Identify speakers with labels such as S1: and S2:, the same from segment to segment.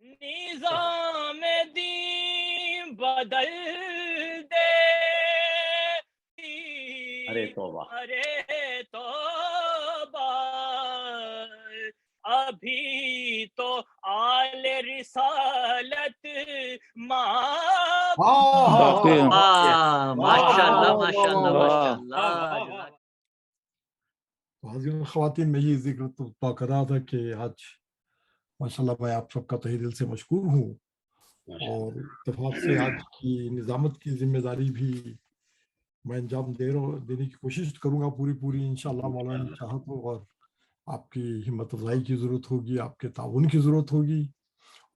S1: نظام دین بدل دے،
S2: ارے توبہ
S1: ابھی تو آل رسالت
S3: حاضرین خواتین، میں یہ ذکر تو کر رہا تھا کہ آج ماشاءاللہ میں آپ سب کا تہہ دل سے مشکور ہوں، اور اتفاق سے آج کی نظامت کی ذمہ داری بھی میں انجام دینے کی کوشش کروں گا پوری انشاءاللہ مولانا کی چاہت ہو، اور آپ کی ہمت افزائی کی ضرورت ہوگی، آپ کے تعاون کی ضرورت ہوگی،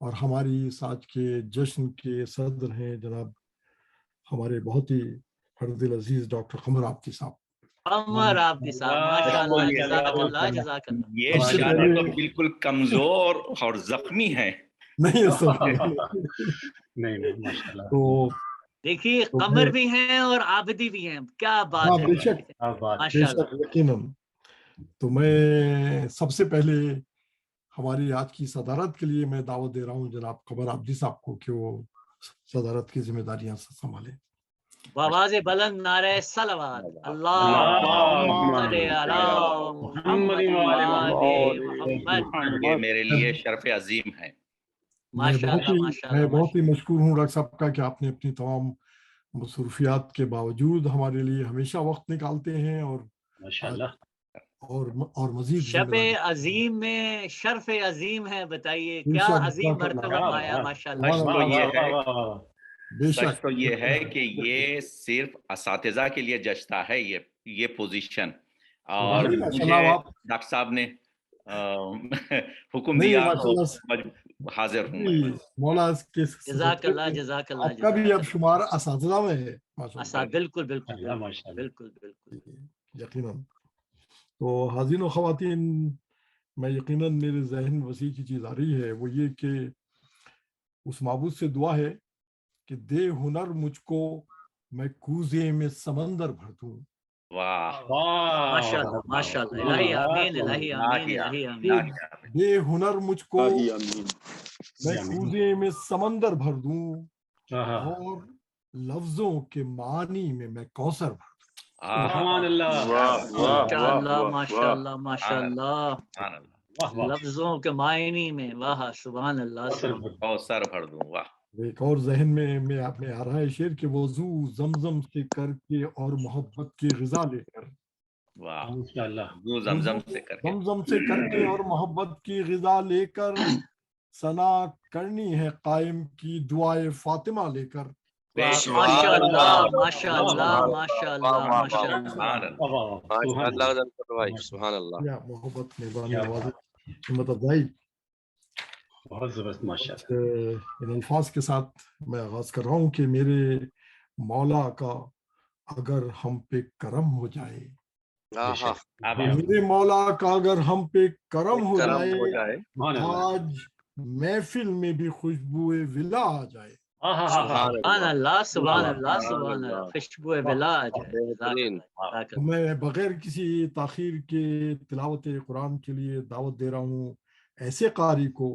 S3: اور ہماری اس آج کے جشن کے صدر ہیں جناب ہمارے بہت ہی فرد العزیز ڈاکٹر قمر آبدی صاحب۔
S2: یہ شاعر تو بالکل کمزور اور زخمی ہے۔
S3: نہیں
S4: نہیں ماشاءاللہ،
S3: تو
S1: دیکھیے قمر بھی ہیں اور عابدی بھی ہیں، کیا بات ہے،
S3: بے شک یقیناً۔ تو میں سب سے پہلے ہماری آج کی صدارت کے لیے میں دعوت دے رہا ہوں جناب قمر آبدی صاحب کو کہ وہ صدارت کی ذمہ داریاں سنبھالیں۔
S1: بآواز بلند نعرہ صلوات، اللہم صلی علی محمد محمد۔
S2: یہ میرے لیے شرف عظیم ہے۔
S3: میں بہت ہی مشکور ہوں ڈاکٹر صاحب کا کہ آپ نے اپنی تمام مصروفیات کے باوجود ہمارے لیے ہمیشہ وقت نکالتے ہیں، اور
S4: ماشاءاللہ
S3: اور مزید
S1: شب عظیم میں شرف عظیم ہے، بتائیے کیا عظیم مرتبہ پایا ماشاءاللہ۔
S2: سچ تو یہ ہے کہ یہ صرف اساتذہ کے لیے جچتا ہے یہ پوزیشن، اور مجھے ڈاکٹر صاحب نے حکم دیا تو حاضر ہوں میں۔
S3: مولا
S1: جزاک اللہ جزاک اللہ۔
S3: آپ کا بھی اب شمار اساتذہ میں ہے ماشاءاللہ۔
S1: بالکل بالکل بالکل بالکل
S3: یقیناً۔ تو حاضرین و خواتین، میں یقیناً میرے ذہن وسیع کی چیز آ رہی ہے، وہ یہ کہ اس معبود سے دعا ہے کہ دے ہنر مجھ کو میں کوزے میں سمندر بھر دوں۔
S2: واہ
S1: ماشاءاللہ ماشاءاللہ، الہی آمین الہی آمین الہی آمین۔
S3: دے ہنر مجھ کو میں کوزے میں سمندر بھر دوں، اور لفظوں کے معنی میں کوثر بھر دوں۔
S4: سبحان اللہ،
S1: ماشاءاللہ ماشاءاللہ ماشاءاللہ، لفظوں کے معنی میں، واہ سبحان اللہ،
S2: کوثر بھر دوں۔ واہ،
S3: ایک اور ذہن میں آپ نے آ رہا ہے شعر کہ وضو زمزم سے کر کے اور محبت کی غذا لے کر۔
S2: واہ
S4: ماشاءاللہ،
S2: زمزم سے کر کے،
S3: زمزم سے کر کے اور محبت کی غذا لے کر، ثنا کرنی ہے قائم کی دعائے فاطمہ لے کر۔
S1: ماشاءاللہ ماشاءاللہ ماشاءاللہ
S5: ماشاءاللہ، سبحان اللہ،
S3: کیا محبت مہربانی نوازی ہمت افزائی۔
S4: بہت زبردست ماشاءاللہ۔
S3: ان الفاظ کے ساتھ میں آغاز کر رہا ہوں کہ میرے مولا کا اگر ہم پہ کرم ہو جائے، میرے مولا کا اگر ہم پہ کرم ہو جائے، آج محفل میں بھی خوشبو ولا آ جائے۔
S1: سبحان اللہ سبحان اللہ سبحان اللہ، خوشبو ولا آ جائے۔
S3: میں بغیر کسی تاخیر کے تلاوت قرآن کے لیے دعوت دے رہا ہوں ایسے قاری کو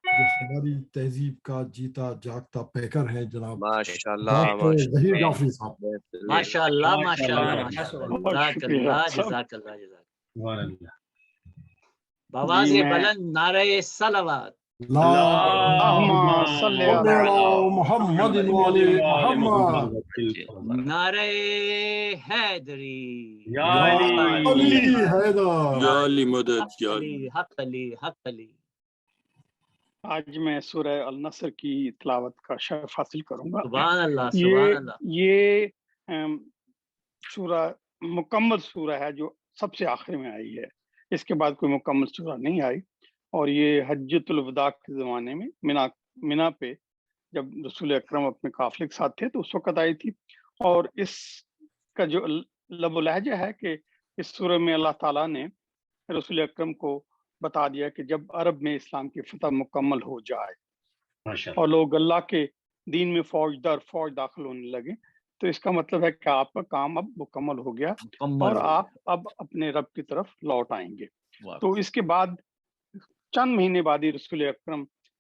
S3: جو ہماری تہذیب کا جیتا جاگتا پیکر ہے، جناب ڈاکٹر ظہیر جعفری صاحب۔
S1: ماشاءاللہ ماشاءاللہ ماشاءاللہ، جزاک اللہ جزاک اللہ جزاک اللہ۔ بآواز بلند نعرہ صلوات،
S3: اللہم صلی علی محمد وعلی محمد،
S1: نعرہ حیدری،
S3: یا علی حیدر،
S5: یا علی مدد، یا
S1: علی حق علی حق علی۔
S6: آج میں سورہ النصر کی تلاوت کا شرف حاصل کروں گا۔
S1: سبحان اللہ سبحان اللہ۔
S6: یہ سورہ مکمل سورہ ہے جو سب سے آخر میں آئی ہے، اس کے بعد کوئی مکمل سورہ نہیں آئی، اور یہ حجۃ الوداع کے زمانے میں منا پہ جب رسول اکرم اپنے قافلے کے ساتھ تھے تو اس وقت آئی تھی، اور اس کا جو لب و لہجہ ہے کہ اس سورہ میں اللہ تعالیٰ نے رسول اکرم کو بتا دیا کہ جب عرب میں اسلام کی فتح مکمل ہو جائے اور لوگ اللہ کے دین میں فوج در فوج داخل ہونے لگے، تو اس کا مطلب ہے کہ آپ کا کام اب مکمل ہو گیا اور آپ اب اپنے رب کی طرف لوٹ آئیں گے۔ تو اس کے بعد چند مہینے بعد ہی رسول اکرم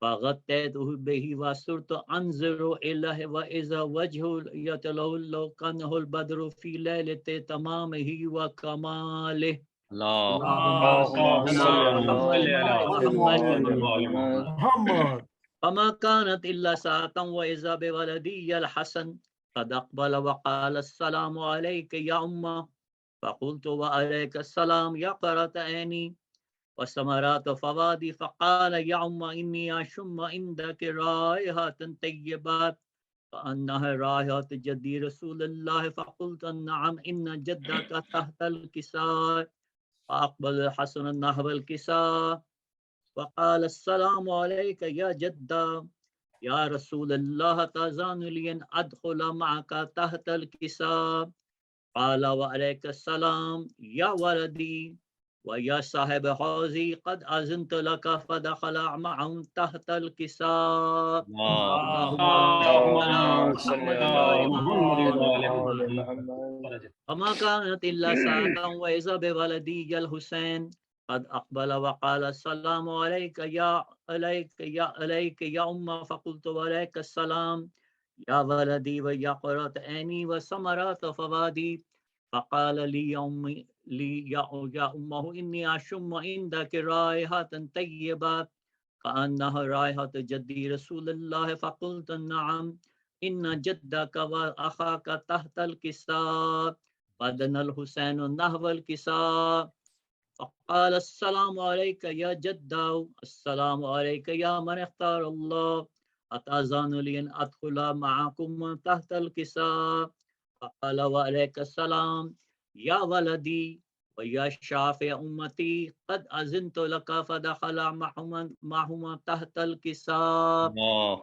S1: فغطيته به وصرت أنظر إليه وإذا وجهه يتلألأ كأنه البدر في ليلة تمامه وكماله. اللهم صل على محمد وآل محمد.
S3: محمد
S1: فما كانت إلا ساعة وإذا بولدي الحسن قد أقبل وقال السلام عليك يا أمة. فقلت وعليك السلام يا قرة عيني وثمرات فوادي. فقال يا أمة إني أشم عندك رائحة طيبات كأنها رائحة جدي رسول الله. فقلت نعم إن جدك تحت الكساء. فأقبل الحسن نحو الكساء وقال السلام عليك يا جدة يا رسول الله تأذن لي أن أدخل معك تحت الكساء. قال وعليك السلام يا ولدي ويا صاحب حوزي قد أذنت لك. فدخل معهم تحت الكساء.
S4: اللهم صل على محمد وآل محمد.
S1: فما كانت إلا ساعة وإذا بولدي الحسين قد أقبل وقال السلام عليك يا أمة. فقلت وعليك السلام يا ولدي ويا قرة عيني وثمرات فوادي. فقال لي يا أمه إني أشم عندك رائحة طيبة كأنها رائحة جدي رسول الله. فقلت نعم إن جدك وأخاك تحت الكساء. فدنا الحسين نحو الكساء فقال السلام عليك يا جدة السلام عليك يا من اختار الله أتأذن لي أن أدخل معكم تحت الكساء. فقال وعليك السلام يا ولدي ويا شافع أمتي قد أذنت لك. فدخل معهما تحت الكساء.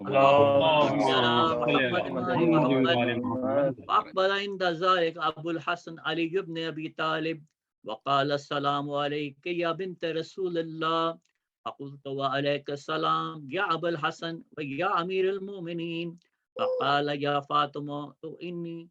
S1: اللهم صل على محمد وآل محمد. فأقبل عند ذلك أبو الحسن علي بن أبي طالب وقال السلام عليك يا بنت رسول الله. فقلت وعليك السلام يا أبا الحسن ويا أمير المؤمنين. فقال يا فاطمة إني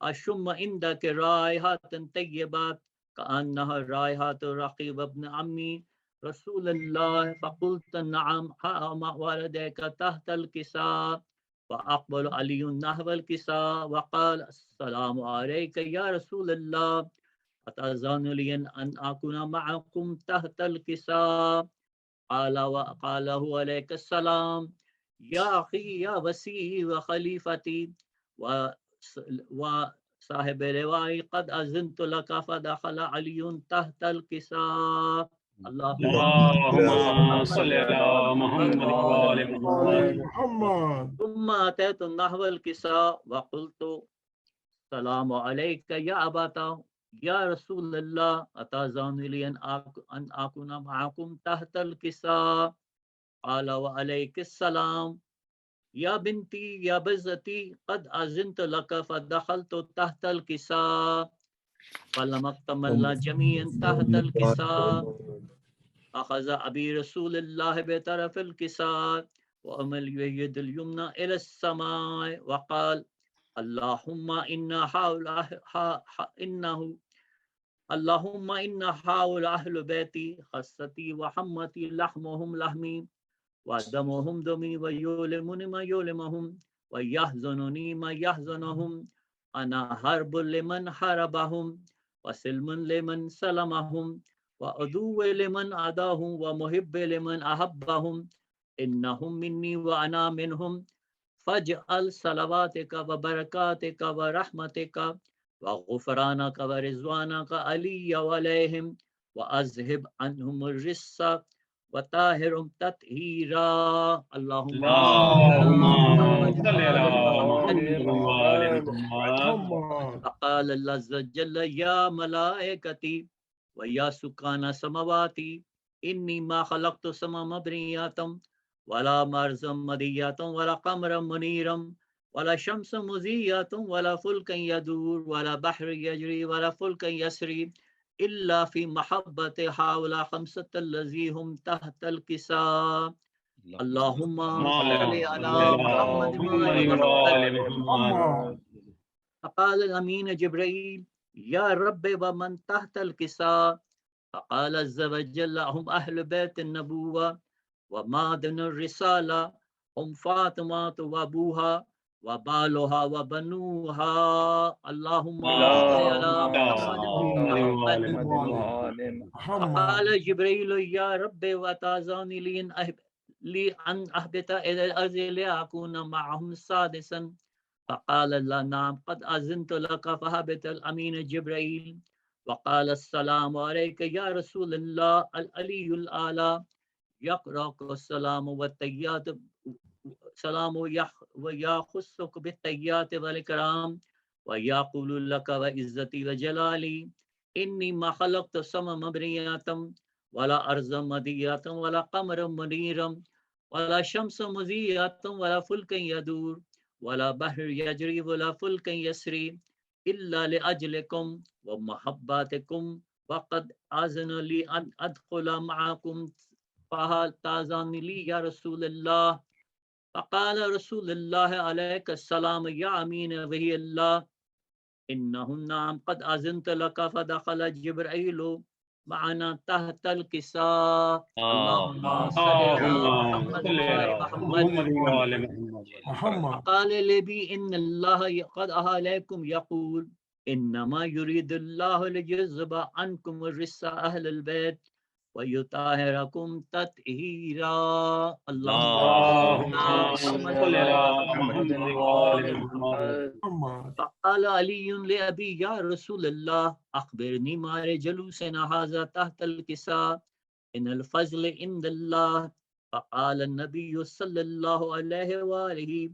S1: أشم عندك رائحة طيبات كأنها رائحة رقيب ابن عمي رسول الله. فقلت نعم ها والديك تحت الكساء. فأقبل علي نحو الكساء وقال السلام عليك يا رسول الله أتأذن لي أن أكون معكم تحت الكساء. قال هو عليك السلام يا أخي يا وسيعي وخليفتي وصاحب روائي قد أذنت لك. فدخل علي تحت الكساء.
S4: اللهم صل على محمد وآل محمد.
S1: ثم أتيت نحو الكساء وقلت السلام عليك يا أباتا يا رسول الله أتأذن لي أن أكون معكم تحت الكساء. قال وعليك السلام يا بنتي يا بزتي قد أذنت لك. فدخلت تحت الكساء فلما اكتملنا جميعا تحت الكساء أخذ أبي رسول الله بطرف الكساء وأمل يد اليمنى إلى السماء وقال اللهم إن حول أهل بيتي خاصتي وحمتي لحمهم لحمي ودمهم دمي ويؤلمني ما يؤلمهم ويحزنني ما يحزنهم. أنا حرب لمن حاربهم وسلم لمن سلمهم وعدو لمن عاداهم ومحب لمن أحبهم. إنهم مني وأنا منهم. فاجعل صلواتك وبركاتك ورحمتك وغفرانك ورضوانك علي وعليهم وأذهب عنهم الرجس وطاهرهم تطهيرا. اللهم
S4: صل على محمد وآل محمد.
S1: فقال الله عز وجل يا ملائكتي ويا سكان سماواتي إني ما خلقت سما مبنياتا ولا مرزا مدياتا ولا قمرا منيرا ولا شمس مزيات ولا فلكا يدور ولا بحر يجري ولا فلكا يسري إلا في محبة حول خمسة الذي هم تحت الكساء. اللهم صل على محمد وآل محمد. فقال الأمين جبريل يا رب ومن تحت الكساء. فقال عز وجل هم أهل بيت النبوة ومادن الرسالة هم فاطمة وأبوها وبالها وبنوها. اللهم صل على محمد وآل محمد. قال جبريل يا رب وتعزاني لي أن أهبط إلى الأرض لأكون معهم سادسا. فقال لا نعم قد أذنت لك فهبط الأمين جبريل وقال السلام عليك يا رسول الله العلي الأعلى يقرأك السلام والتحيات سلام ويخصك بالتحيات والإكرام ويقول لك وعزتي وجلالي إني ما خلقت السماء مبنية ولا أرض مدية ولا قمر منيرا ولا شمس مضيئة ولا فلك يدور ولا بحر يجري ولا فلك يسري إلا لأجلكم ومحباتكم وقد أذن لي أن أدخل معكم فهل تأذن لي يا رسول الله. فقال رسول الله عليك السلام يا أمين وهي الله إنهم نعم قد أذنت لك. فدخل جبريل معنا تحت الكساء. اللهم صل على محمد وآل محمد. قال لي إن الله قد أهلكم يقول إنما يريد الله ليذهب عنكم الرجس أهل البيت ويطهركم تطهيرا. اللهم صل على محمد وآل محمد. فقال علي لأبي يا رسول الله أخبرني ما جلوسنا هذا تحت الكساء إن الفضل عند الله. فقال النبي صلى الله عليه وآله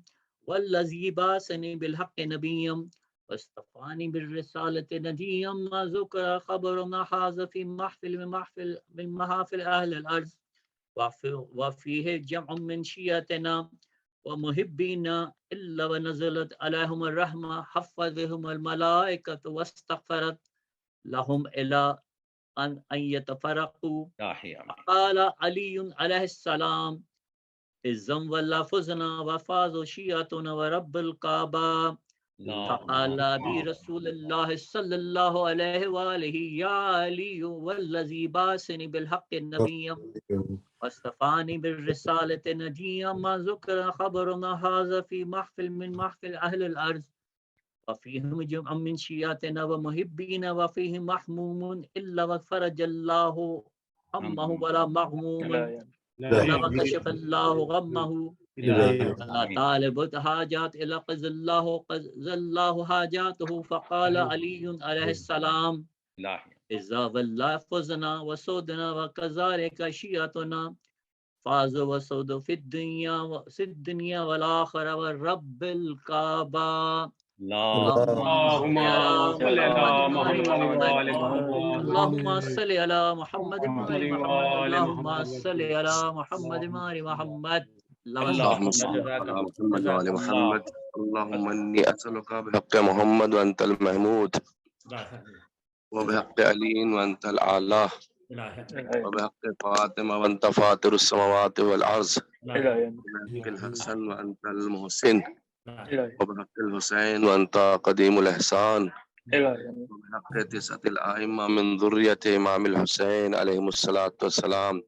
S1: والذي بعثني بالحق نبيا واصطفاني بالرسالة نجيا ما ذكر خبرنا هذا في محفل من محافل أهل الأرض وفيه جمع من شيعتنا ومحبينا إلا ونزلت عليهم الرحمة حفظهم الملائكة واستغفرت لهم إلى أن يتفرقوا. قال علي عليه السلام إذن واللفظنا وفاظ شيعتنا ورب الكعبة. فقال بي رسول الله صلى الله عليه وآله يا علي والذي بعثني بالحق نبيا واصطفاني بالرسالة نجيا ما ذكر خبرنا هذا في محفل من محفل أهل الأرض وفيهم جمع من شيعتنا ومحبين وفيهم محموم إلا وفرج الله همه ولا مغموم ولا وكشف الله غمه ولا طالب حاجات إلى قضى الله حاجاته. فقال علي عليه السلام إذا واللفظنا وصودنا وكذلك شيعتنا فاز وصود في الدنيا والآخرة والرب الكعبة. اللهم صل على محمد اللهم صل على محمد محمد.
S5: اللهم صل على محمد وآل محمد. اللهم إني أسألك بحق محمد وأنت المحمود وبحق علي وأنت الأعلى وبحق فاطمة وأنت فاطر السماوات والأرض وبحق الحسن وأنت المحسن وبحق الحسين وأنت قديم الإحسان وبحق 9 الأئمة من ذرية إمام الحسين عليهم الصلاة والسلام.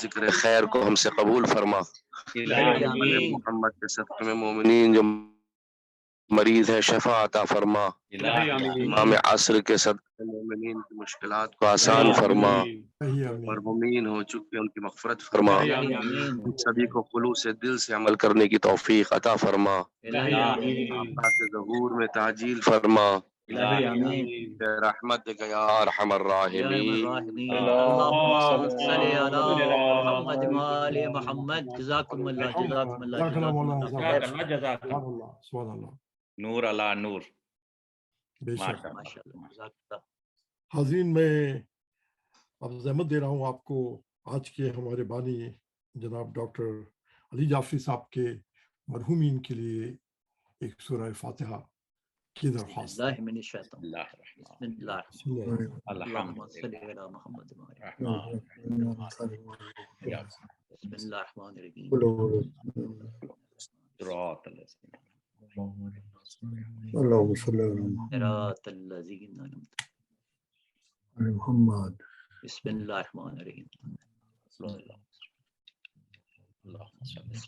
S5: ذکر خیر کو ہم سے قبول فرما. محمد کے صدقے میں مومنین جو مریض ہیں شفا عطا فرما. امام عصر کے صدقے مومنین کی مشکلات کو آسان فرما. مرحومین ہو چکے ان کی مغفرت فرما. سبھی کو خلوص دل سے عمل کرنے کی توفیق عطا فرما. آقا کے ظہور میں تعجیل فرما. برحمتک یا ارحم الراحمین.
S1: اللهم صل على محمد وآل محمد. جزاكم الله جزاكم الله
S3: جزاكم الله. سبحان اللہ.
S2: نور علی نور.
S3: بے شک.
S1: ماشاءاللہ جزاک اللہ.
S3: حاضرین میں اب زحمت دے رہا ہوں آپ کو آج کے ہمارے بانی جناب ڈاکٹر علی جعفری صاحب کے مرحومین کے لیے ایک سورہ فاتحہ کی درخواست.
S1: اللہ من الشیطان بسم اللہ اللہم صل علی محمد بسم اللہ الرحمن الرحیم.
S3: اللہم صل علی
S1: صراط الذین انعمت
S3: محمد.
S1: بسم اللہ الرحمن الرحیم. بسم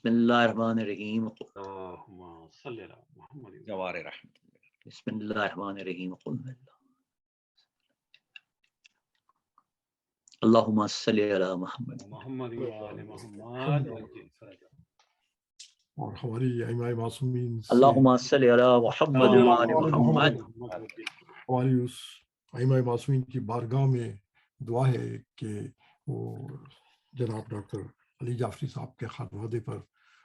S1: اللہ الرحمن الرحیم
S4: اللهم صل على محمد
S2: جوار رحمت
S1: بسم اللہ الرحمن الرحیم قل اللہ اللہم صلی علی محمد
S4: محمد وآل محمد
S3: اور ہماری ائمہ معصومین سے
S1: اللہم صلی علی محمد وآل محمد
S3: ہماری اس ائمہ معصومین کی بارگاہ میں دعا ہے کہ وہ جناب ڈاکٹر علی جعفری صاحب کے خانوادے پر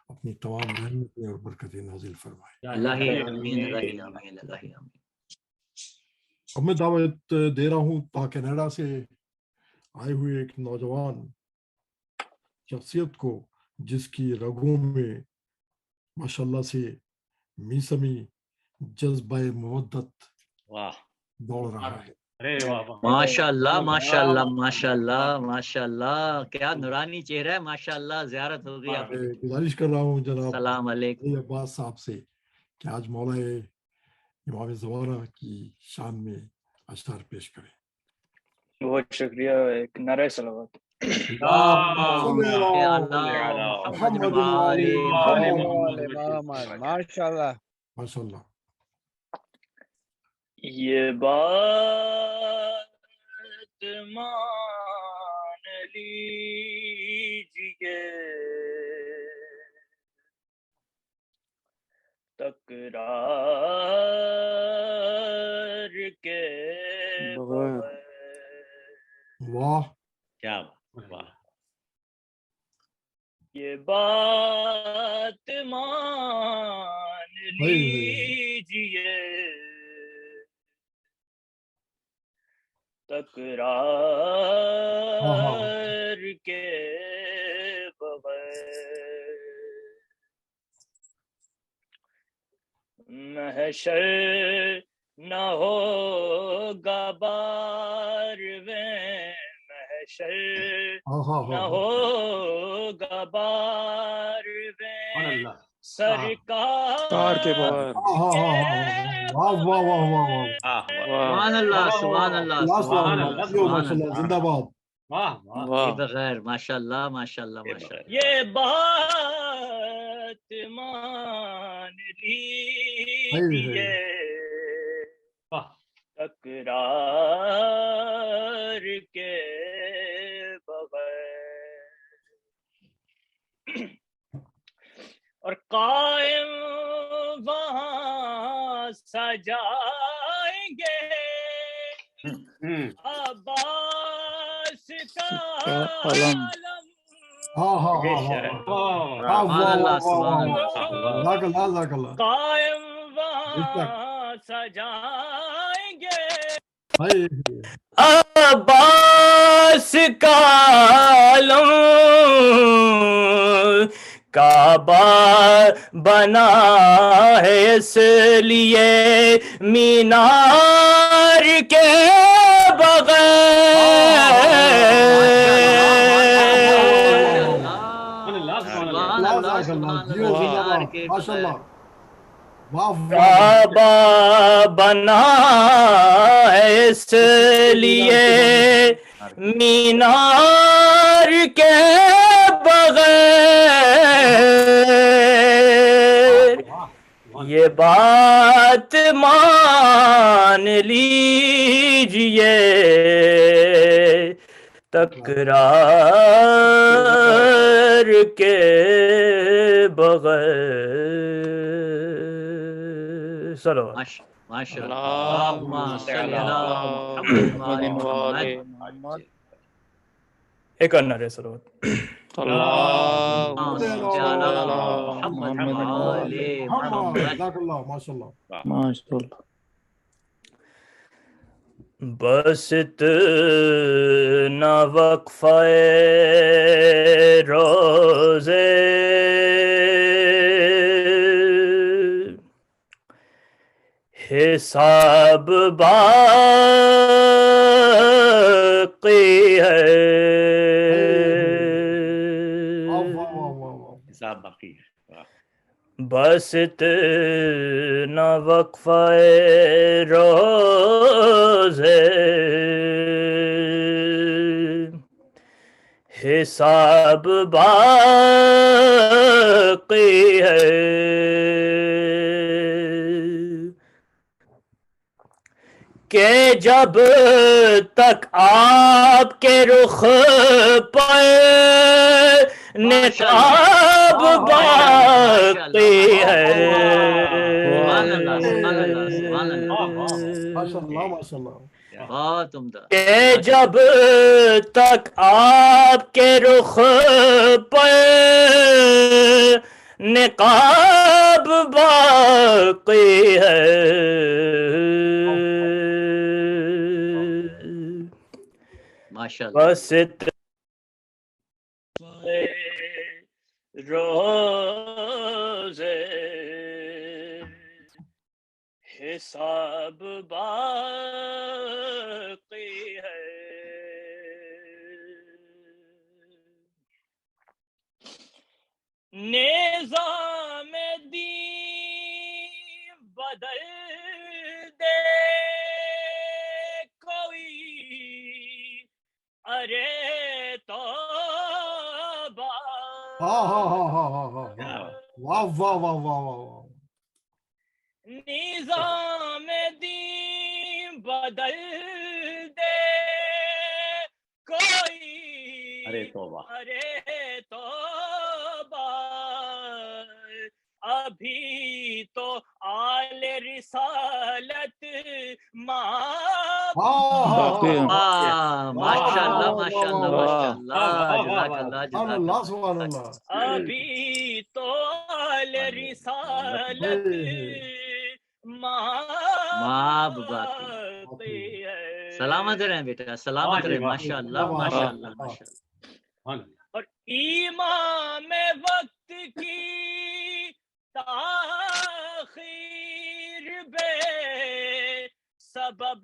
S3: اپنی تمام رحمتیں اور برکتیں نازل فرمائے.
S1: اللہ آمین اللہ آمین اللہ آمین.
S3: اب میں دعوت دے رہا ہوں کینیڈا سے آئے ہوئے ایک نوجوان شخصیت کو جس کی رگوں میں ماشاءاللہ سے میسمی جذبہ مودت دوڑ رہا ہے.
S1: ماشاء اللہ ماشاء اللہ ماشاء اللہ ماشاء اللہ کیا نورانی چہرہ ہے ماشاء اللہ. زیارت ہو گئی آپ.
S3: گزارش کر رہا ہوں جناب
S1: السلام علیکم
S3: عباس صاحب سے کہ آج مولا امام زمانہ کی شان میں اشعار پیش کریں.
S7: بہت شکریہ. ایک نعرہ صلوات.
S8: ماشاء اللہ
S3: ماشاء اللہ.
S7: یہ بات مان لیجیے تکرار کے بغیر.
S3: واہ
S2: کیا واہ.
S7: یہ بات مان لیجیے تکرار کے بغیر. محشر نہ ہوگا بارویں محشر نہ ہوگا بارویں سرکار کے بغیر.
S3: واہ واہ واہ واہ واہ.
S1: سبحان اللہ سبحان اللہ سبحان اللہ
S3: زندہ باد.
S1: بغیر ماشاء اللہ ماشاء اللہ ماشاء اللہ.
S7: یہ بات مان لیجیے تکرار کے بغیر. اور قائم وہاں سجائیں گے عباس کا علم. قائم وہاں سجائیں گے عباس کا علم. کعبہ بنا ہے اس لیے مینار کے کعبہ بنا ہے اس لیے مینار کے بغیر. یہ بات مان لیجیے تکرار کے بغیر. صلوات.
S1: ماشاء اللہ صلی اللہ محمد.
S7: ایک اور نعرہ صلوات. بس اتنا وقفہ روزے حساب باقی ہے.
S2: حساب باقی ہے.
S7: بس اتنا وقفہ روزے
S9: حساب باقی ہے کہ جب تک آپ کے رخ پر نقاب باقی ہے
S1: سبحان اللہ سبحان اللہ سبحان اللہ
S3: ماشاء اللہ ماشاء اللہ.
S1: بہت عمدہ.
S9: کہ جب تک آپ کے رخ پر نقاب باقی ہے
S1: ماشاء اللہ.
S9: بس روزے حساب باقی ہے نظام دین بدل دے کوئی ارے توبہ
S3: ہاں ہاں ہاں ہاں ہاں ہاں واہ واہ واہ واہ واہ.
S9: نظام دین بدل دے کوئی
S2: ارے توبہ
S9: ارے توبہ ابھی تو آل رسالت
S1: ماشاء اللہ ماشاء اللہ ماشاء اللہ جزاک اللہ
S3: سبحان
S1: جزاک
S3: اللہ
S1: اللہ.
S3: سبحان اللہ.
S9: ابھی تو آل رسالت
S1: ماں باقی. سلامت رہیں بیٹا سلامت رہیں. ماشاء اللہ ماشاء اللہ ماشاء اللہ.
S9: اور امام وقت کی تاخیر بے سبب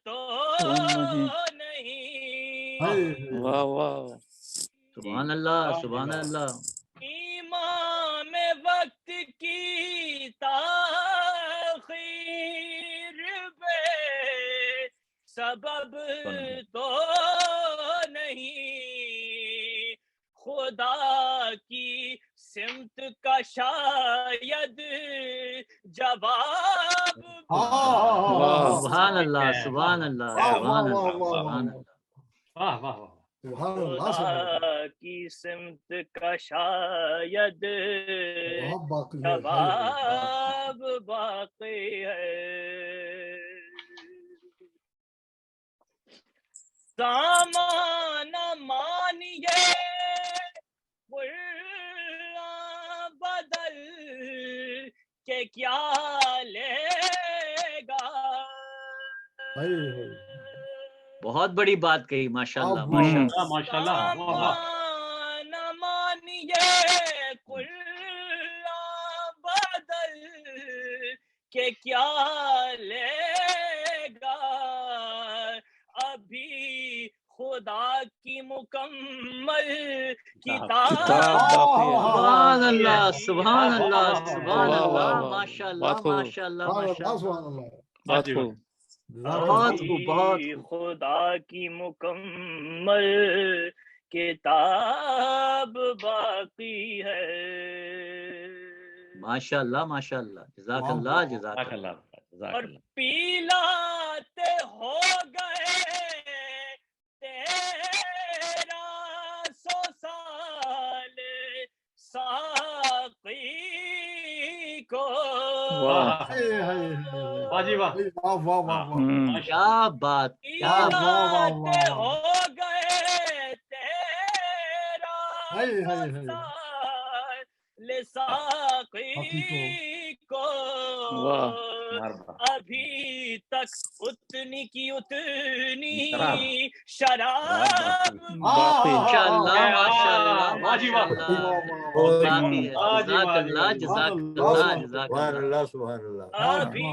S9: تو نہیں.
S7: واہ واہ
S1: سبحان اللہ سبحان اللہ.
S9: امام وقت کی تاخیر بے سبب تو نہیں خدا کی سمت کا شاید جواب.
S1: سبحان اللہ سبحان اللہ سبحان اللہ سبحان اللہ.
S9: خدا کی سمت کا شاید جواب باقی ہے سامان مانیے بدل کے کیا لے گا.
S1: بہت بڑی بات کہی. ماشاء اللہ ماشاء اللہ
S4: ماشاء اللہ.
S9: نہ مانیے کلا بدل کے کیا لے گا ابھی خدا کی مکمل کتاب.
S1: سبحان اللہ سبحان اللہ سبحان اللہ. ماشاء اللہ ماشاء اللہ ماشاء اللہ.
S9: بہت خوب خدا کی مکمل کتاب باقی ہے.
S1: ماشاء اللہ ماشاء اللہ. جزاک اللہ جزاک اللہ.
S9: اور پیلاتے ہو گئے 1300 سال ساقی کو.
S1: کیا بات کیا بات.
S9: ہو گئے 1300 سال ساقی کو ابھی تک اتنی کی اتنی شراب
S1: ماشاء اللہ ماشاء اللہ ماشاء اللہ. جزاک اللہ جزاک اللہ جزاک اللہ.
S3: سبحان اللہ.
S9: ابھی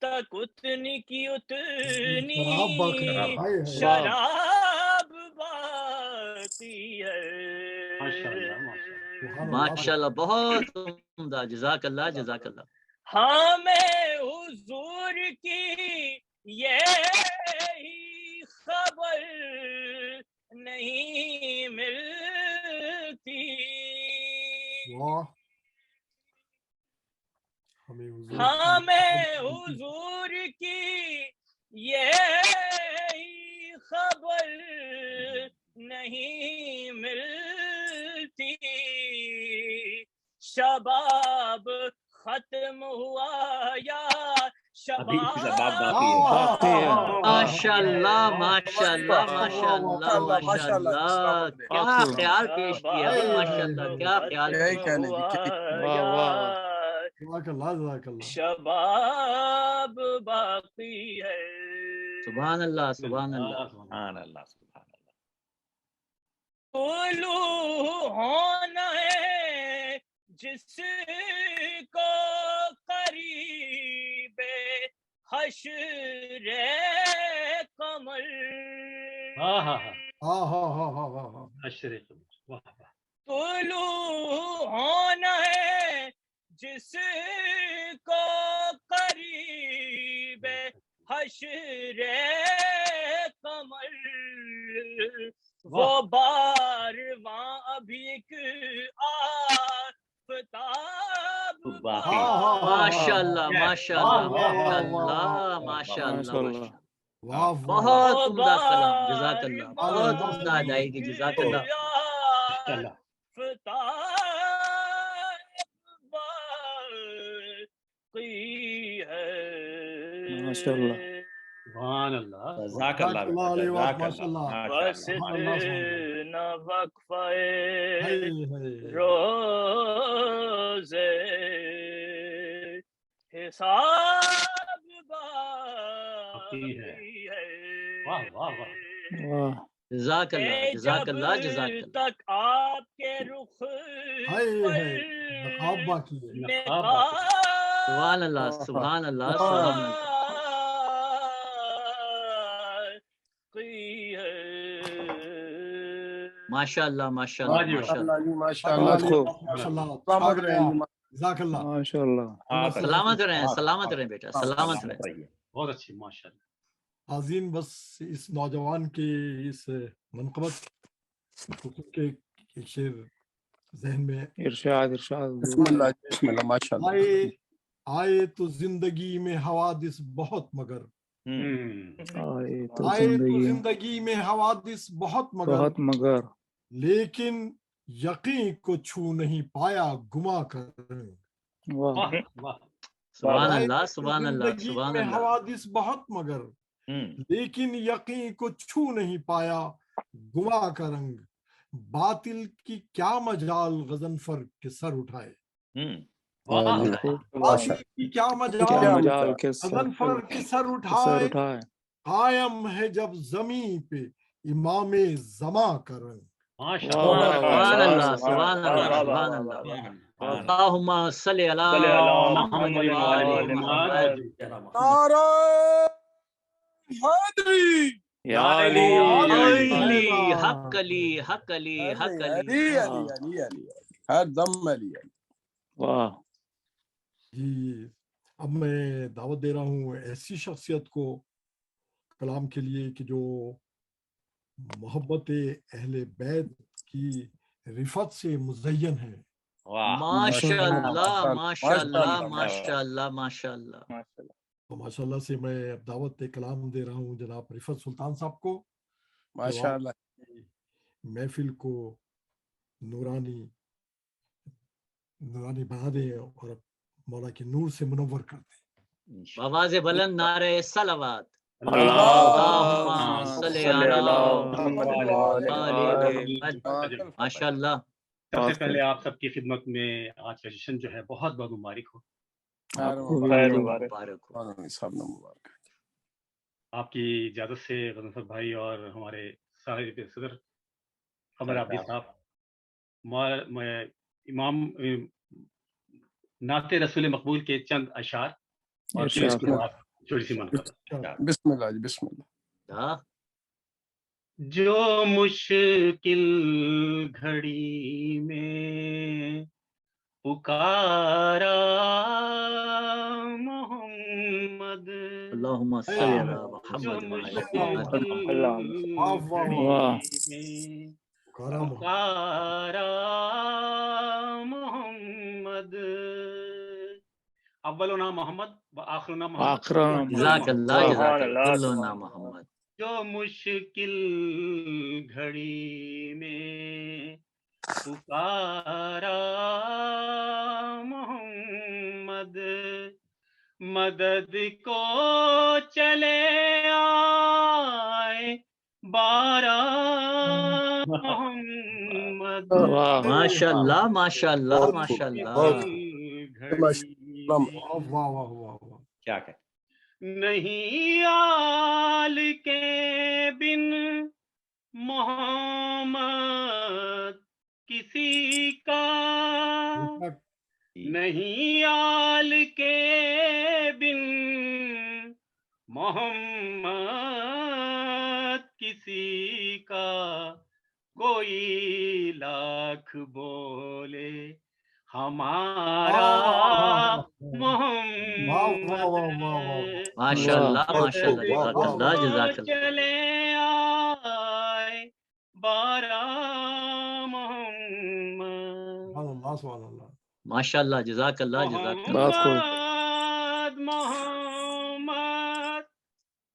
S9: تک اتنی کی اتنی شراب باقی ہے.
S1: ماشاء اللہ بہت عمدہ. جزاک اللہ جزاک اللہ.
S9: ہمیں حضور کی یہی خبر نہیں ملتی،
S3: واہ ہمیں حضور
S9: ہمیں حضور کی یہی خبر نہیں ملتی، شباب ختم ہوا یا
S2: ابھی
S9: شباب
S2: شباب باقی ہے.
S7: باقی ہے.
S1: ماشاء اللہ ماشاء اللہ ماشاء اللہ ماشاء اللہ، کیا خیال پیش کیا ابھی، ماشاء اللہ کیا خیال پیش کیا.
S7: واہ واہ
S3: جزاک اللہ جزاک اللہ.
S9: شباب باقی ہے.
S1: سبحان اللہ سبحان اللہ.
S2: سبحان اللہ سبحان اللہ.
S9: طلوع ہونا ہے جس کو قریب حشر قمر،
S3: ہاں ہاں ہاں ہاں ہاں.
S9: طلوع ہونا ہے جس کو قریب حشر قمر، وہ بارواں ابھی ایک آفتاب
S1: ماشاء اللہ ماشاء اللہ ماشاء اللہ ماشاء اللہ.
S3: واہ
S1: بہت عمدہ کلام، جزاک اللہ، بہت عمدہ ادائیگی، جزاک اللہ.
S7: ماشاء اللہ.
S4: سبحان اللہ.
S2: جزاک اللہ
S3: ماشاء اللہ.
S9: بس اتنا وقفہ روزے حساب باقی ہے.
S4: واہ واہ واہ.
S7: واہ
S1: جزاک اللہ جزاک اللہ جزاک اللہ.
S9: تک آپ کے رخ
S3: نقاب باقی ہے.
S1: سبحان اللہ سبحان اللہ سبحان اللہ. ماشاء اللہ ماشاء اللہ ماشاء اللہ.
S7: بہت خوب.
S3: جزاک اللہ.
S7: ماشاء اللہ.
S1: سلامت رہیں سلامت رہیں بیٹا، سلامت رہیں.
S4: بہت اچھی ماشاء اللہ.
S3: حاضرین بس اس نوجوان کے اس منقبت کے ایک شعر ذہن میں
S7: ارشاد
S5: بسم اللہ ماشاء اللہ.
S3: آئے تو زندگی میں حوادث بہت مگر،
S7: آئے تو
S3: آئے تو زندگی میں حوادث بہت
S7: مگر،
S3: لیکن یقین کو چھو نہیں پایا گما کر.
S7: واہ
S1: سبحان اللہ سبحان اللہ
S3: زندگی
S1: سبحان
S3: میں
S1: اللہ.
S3: حوادث بہت مگر، لیکن یقین کو چھو نہیں پایا گما کا رنگ. باطل کی کیا مجال غضنفر کے سر اٹھائے، باطل کی کیا مجال غضنفر کے سر اٹھائے. قائم ہے جب زمین پہ امام زماں کا رنگ.
S1: سبحان اللہ سبحان اللہ سبحان اللہ. اللہم صلی علی محمد و آل محمد.
S7: یا علی
S1: علی حق علی حق علی حق علی.
S5: ہر دم علی.
S7: واہ.
S3: جی اب میں دعوت دے رہا ہوں ایسی شخصیت کو کلام کے لیے کہ جو محبت اہل بیت کی رفت سے مزین ہے.
S1: ماشاء اللہ ماشاء اللہ ماشاء اللہ ماشاء اللہ.
S3: تو ماشاء اللہ سے میں اب دعوت کلام دے رہا ہوں جناب رفت سلطان صاحب کو.
S5: ماشاء اللہ.
S3: محفل کو نورانی بنا دیں اور مولا کے نور سے منور کر دیں.
S1: آواز بلند نعرہ صلوات.
S7: اللہم
S1: صلی علی محمد. ماشاء اللہ.
S4: سب سے پہلے آپ سب کی خدمت میں آج کا جشن جو ہے بہت بہت مبارک ہو.
S1: مبارک ہو.
S4: آپ کی اجازت سے غضنفر بھائی اور ہمارے صاحب صدر قمر عابدی صاحب امام نعت رسول مقبول کے چند اشعار اور پھر اس کے بعد چھوٹی سی منقبت.
S5: بسم اللہ جی بسم اللہ.
S4: جو مشکل گھڑی میں پکارا محمد
S1: اللہم صلی علی محمد
S4: پکارا محمد، اولنا محمد آخرنا محمد،
S1: جزاک اللہ جزاک اللہ کلنا محمد.
S4: جو مشکل گھڑی میں پکارا محمد، مدد کو چلے آئے بارہ محمد.
S1: ماشاء اللہ ماشاء اللہ ماشاء اللہ.
S2: کیا کہ
S4: نہیں آل کے بن محمد کسی کا، نہیں آل کے بن محمد کسی کا، کوئی لاکھ بولے ہمارا محمد.
S1: ماشاء اللہ ماشاء اللہ جزاک اللہ جزاک اللہ.
S4: چلے آئے بارہ محمد.
S1: ماشاء اللہ جزاک اللہ جزاک اللہ.
S4: محمد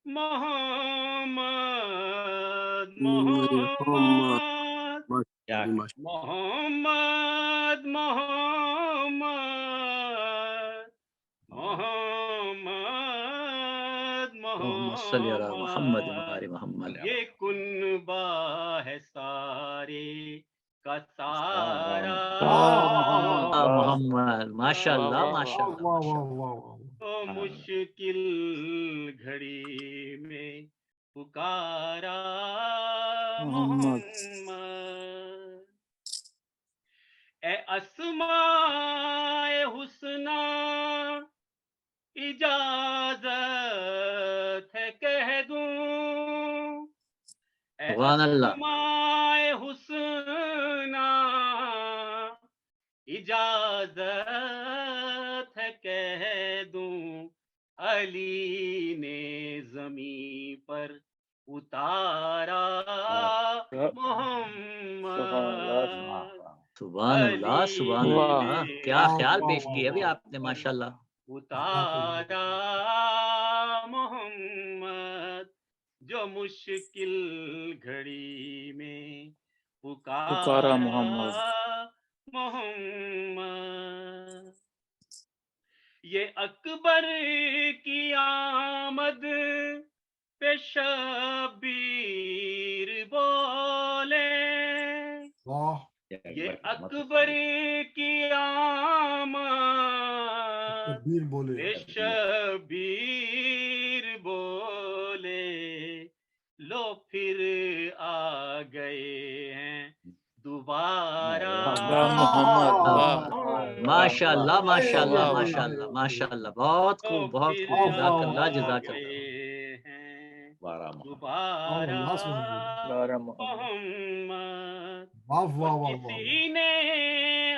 S4: محمد محمد
S2: کیا
S4: محمد محمد محمد
S1: اللہم صلی علی محمد وعلی محمد.
S4: یہ کنبہ ہے سارے کا سارا
S1: محمد ماشاء اللہ ماشاء اللہ.
S4: تو مشکل گھڑی میں پکارا محمد. اے اسماء حسنی اجازت ہے کہہ دوں، اے
S1: سبحان اللہ.
S4: اسماء حسنی اجازت ہے کہہ دوں، علی نے زمین پر اتارا محمد.
S1: سبحان اللہ سبحان اللہ. کیا خیال پیش کیا ابھی آپ نے ماشاء اللہ.
S4: اتارا محمد جو مشکل گھڑی میں پکارا محمد. یہ اکبر کی آمد پہ شبیر بولے، یہ اکبر کی آمد پہ شبیر بولے، لو پھر آ گئے ہیں دوبارہ
S1: ماشاء اللہ ماشاء اللہ ماشاء اللہ ماشاء اللہ. بہت خوب بہت خوب. جزاک اللہ جزاک اللہ.
S4: دوبارہ محمد. کسی نے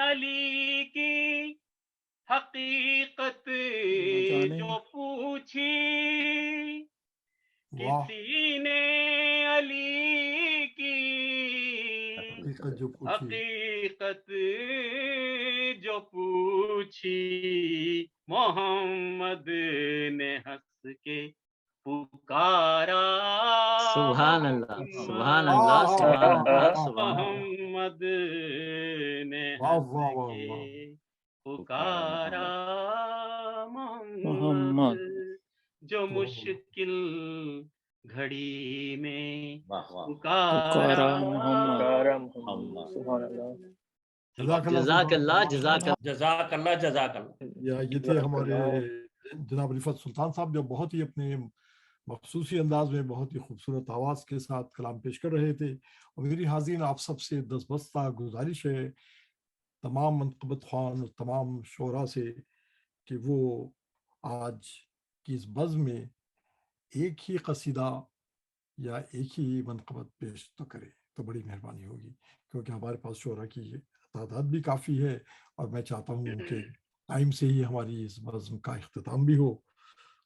S4: علی کی حقیقت جو پوچھی، کسی نے علی کی حقیقت جو پوچھی، محمد نے ہنس کے پکارا
S1: سبحان اللہ سبحان اللہ سبحان اللہ سبحان اللہ.
S4: محمد نے ہنس کے پکارا محمد جو مشکل گھڑی میں پکارا محمد.
S1: جزاک اللہ جزاک اللہ
S9: جزاک اللہ جزاک اللہ.
S3: یہ تھے ہمارے جناب رفعت سلطان صاحب جو بہت ہی اپنے مخصوصی انداز میں بہت ہی خوبصورت آواز کے ساتھ کلام پیش کر رہے تھے. اور میری حاضرین آپ سب سے دستبستہ گزارش ہے تمام منقبت خوان اور تمام شعراء سے کہ وہ آج کی اس بزم میں ایک ہی قصیدہ یا ایک ہی منقبت پیش تو کرے تو بڑی مہربانی ہوگی، کیونکہ ہمارے پاس شعراء کی تعداد بھی کافی ہے اور میں چاہتا ہوں کہ ٹائم سے ہی ہماری اس بزم کا اختتام بھی ہو.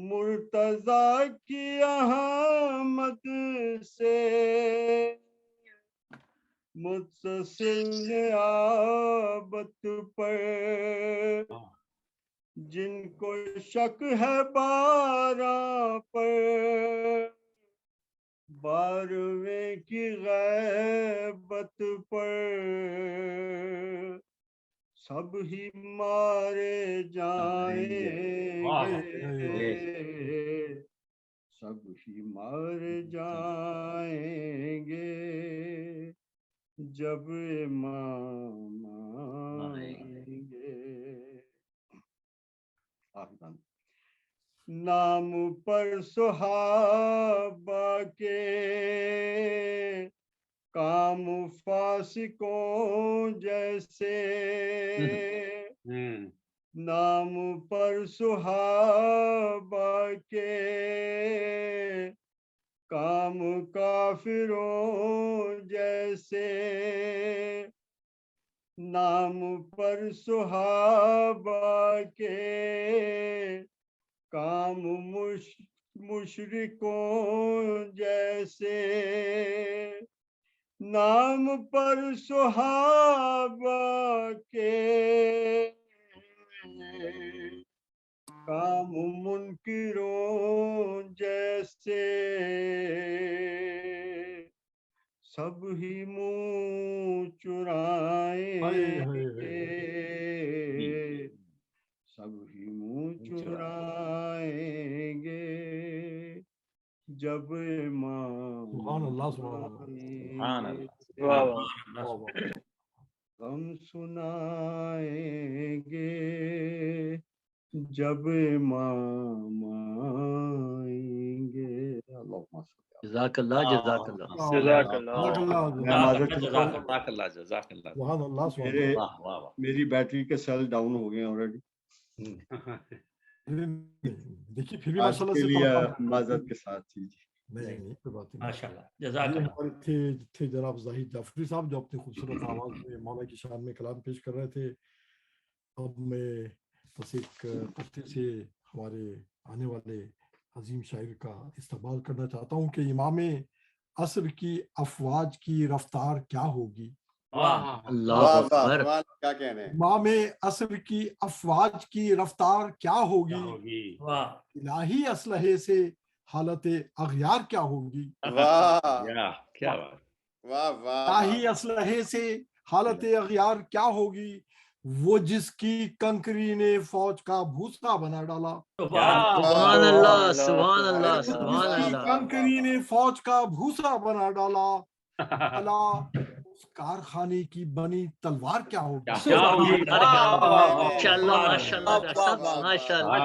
S8: مرتضی کی احمد سے متصل نیابت پر، جن کو شک ہے بارہ پر، بارویں کی غیبت پر، سب ہی مارے جائیں گے، سب ہی مارے جائیں گے جب امام آئیں گے۔ نام پر صحابہ کے کام فاسقوں جیسے، نام پر صحابہ کے کام کافروں جیسے، نام پر صحابہ کے کام مشرکوں جیسے، نام پر صحابہ کے کام منکروں جیسے، سب ہی منہ چرائیں گے، سب ہی منہ چرائیں گے جب امام
S3: سبحان اللہ سبحان اللہ،
S8: غم سنائیں گے جب امام آئیں گے۔ اللہم صلی
S1: جزاک اللہ جزاک اللہ
S9: جزاک اللہ
S3: سبحان اللہ سبحان اللہ۔
S8: میری بیٹری کے سیل ڈاؤن ہو گئے آلریڈی،
S3: دیکھیے پھر بھی
S8: آج
S3: ماشاءاللہ
S8: کے
S3: سے
S8: لیے معذرت کے ساتھ جی
S3: نہیں کوئی بات نہیں۔
S9: ماشاءاللہ جزاک اللہ۔
S3: ہمارے تھے جناب زاہد جعفری صاحب جو اپنی خوبصورت آواز میں مولا کی شان میں کلام پیش کر رہے تھے۔ اب میں بس ایک قطعے سے ہمارے آنے والے عظیم شاعر کا استقبال کرنا چاہتا ہوں کہ امام عصر کی افواج کی رفتار کیا ہوگی۔
S1: اللہ اکبر،
S8: کیا کہنے ہیں،
S3: امام عصر کی افواج کی رفتار کیا ہوگی، الہی اسلحے سے حالت اغیار کیا ہوگی،
S2: کیا بات،
S3: الہی اسلحے سے حالت اغیار کیا ہوگی، وہ جس کی کنکری نے فوج کا بھوسا بنا ڈالا،
S1: سبحان اللہ سبحان اللہ سبحان
S3: جس کی
S1: اللہ۔
S3: کنکری نے فوج کا بھوسا بنا ڈالا، اللہ اس کارخانے کی بنی تلوار کیا ہوگی۔
S1: ماشاء اللہ ماشاء اللہ ماشاء اللہ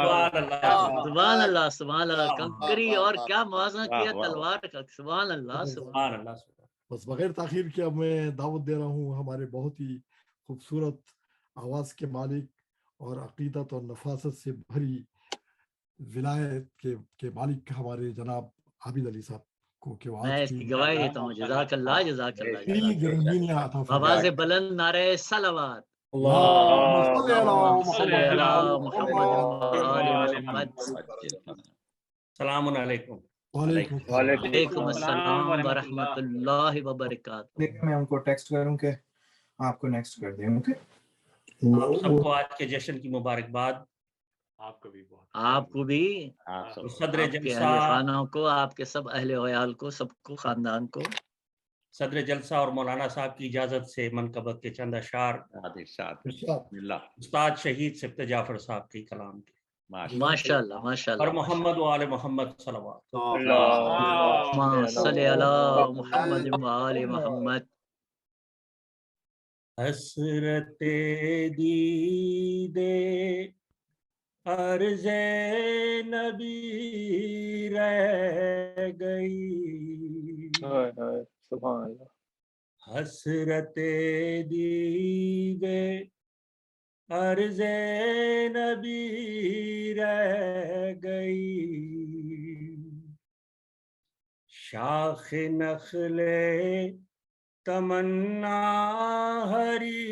S1: سبحان اللہ سبحان اللہ، کنکری اور کیا موازنہ کیا تلوار کا، سبحان اللہ سبحان اللہ۔
S3: بس بغیر تاخیر کے اب میں دعوت دے رہا ہوں ہمارے بہت ہی خوبصورت آواز کے مالک اور عقیدت اور نفاست سے بھری ولایت کے مالک ہمارے جناب عابد علی صاحب کو کہ وہ
S1: میں
S3: آج
S1: اس کی گواہی دیتا ہوں، جزاک اللہ جزاک اللہ جزاک اللہ۔
S3: رنگینیاں عطا فرمائے۔
S1: آواز بلند نعرہ صلوات،
S3: اللہم صلی علی
S1: صلی علی
S3: محمد
S1: محمد وآل محمد۔
S9: السلام علیکم۔
S1: وعلیکم السلام ورحمۃ اللہ وبرکاتہ۔
S10: میں ان کو ٹیکسٹ کروں کہ آپ کو نیکسٹ کر دیں۔ اوکے،
S9: آپ سب کو آج کے جشن کی مبارکباد،
S4: آپ کو بھی بہت،
S1: آپ کو بھی،
S9: صدر
S1: آپ کے
S9: جلسہ،
S1: اہل خانہ کو، آپ کے سب اہل ویال کو، سب کو، خاندان کو۔
S9: صدر جلسہ اور مولانا صاحب کی اجازت سے منقبت کے چند اشعار استاد شہید سبت جعفر صاحب کی کلام کے۔
S1: ماشاء اللہ ماشاء
S9: اور
S1: اللہ۔
S9: محمد و آل محمد صلوات۔
S1: اللہم صلی علی محمد وآل محمد۔
S9: حسرت دیدے عرض نبی رہ گئی،
S7: سبحان اللہ۔
S9: حسرت دیدے عرض نبی رہ گئی، شاخ نخل تمنا ہری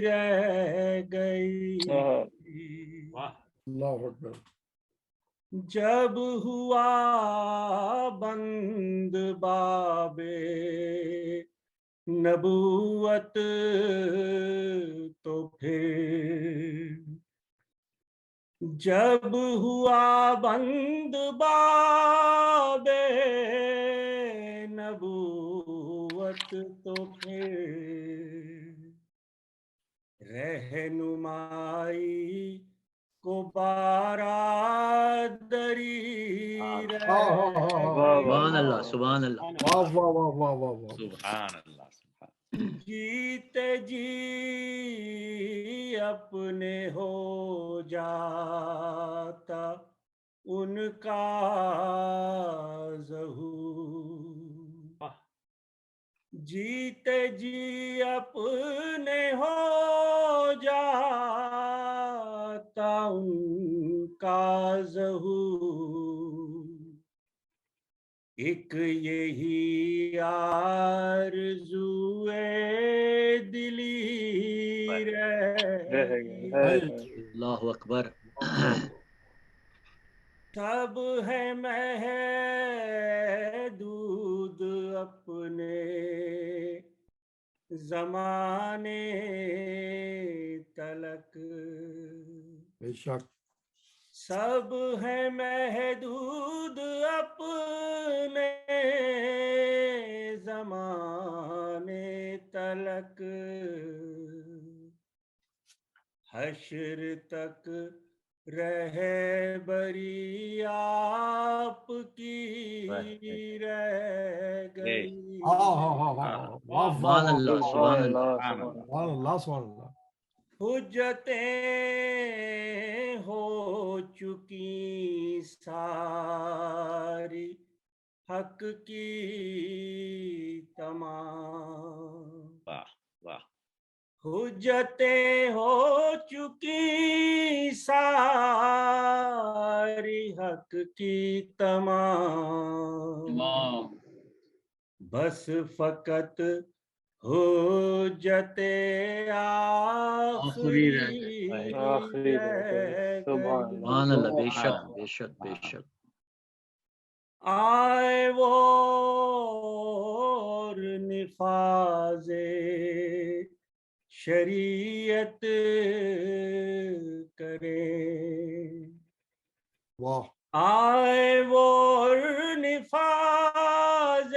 S9: رہ گئی،
S3: اللہ اکبر۔
S9: جب ہوا بند بابے نبوت تو پھر جب ہوا بند بابے نبوت تو پھر رہنمائی کو بارادری
S1: سبحان اللہ سبحان اللہ
S3: واہ واہ واہ واہ واہ واہ
S2: سبحان اللہ
S9: جیتے جی اپنے ہو جاتا ان کا ظہور جیتے جی اپنے ہو جاتا ان کا ظہور ایک یہی آرزوئے دلی رہ
S1: اللہ اکبر
S9: سب ہے محدود اپنے زمانے تلک
S3: بے شک
S9: سب ہے محدود اپنے زمانے تلک حشر تک رہے بری آپ کی رہ گئی
S1: سبحان اللہ سبحان اللہ
S3: سبحان اللہ سبحان اللہ
S9: حجتیں ہو چکی ساری حق کی تمام
S2: واہ واہ
S9: حجتیں ہو چکی ساری حق کی تمام بس فقط حجت آخری رہ گئی
S1: سبحان اللہ بے شک بے شک بے شک
S9: آئے وہ اور نفاذ شریعت کرے
S3: واہ
S9: آئے وہ اور نفاذ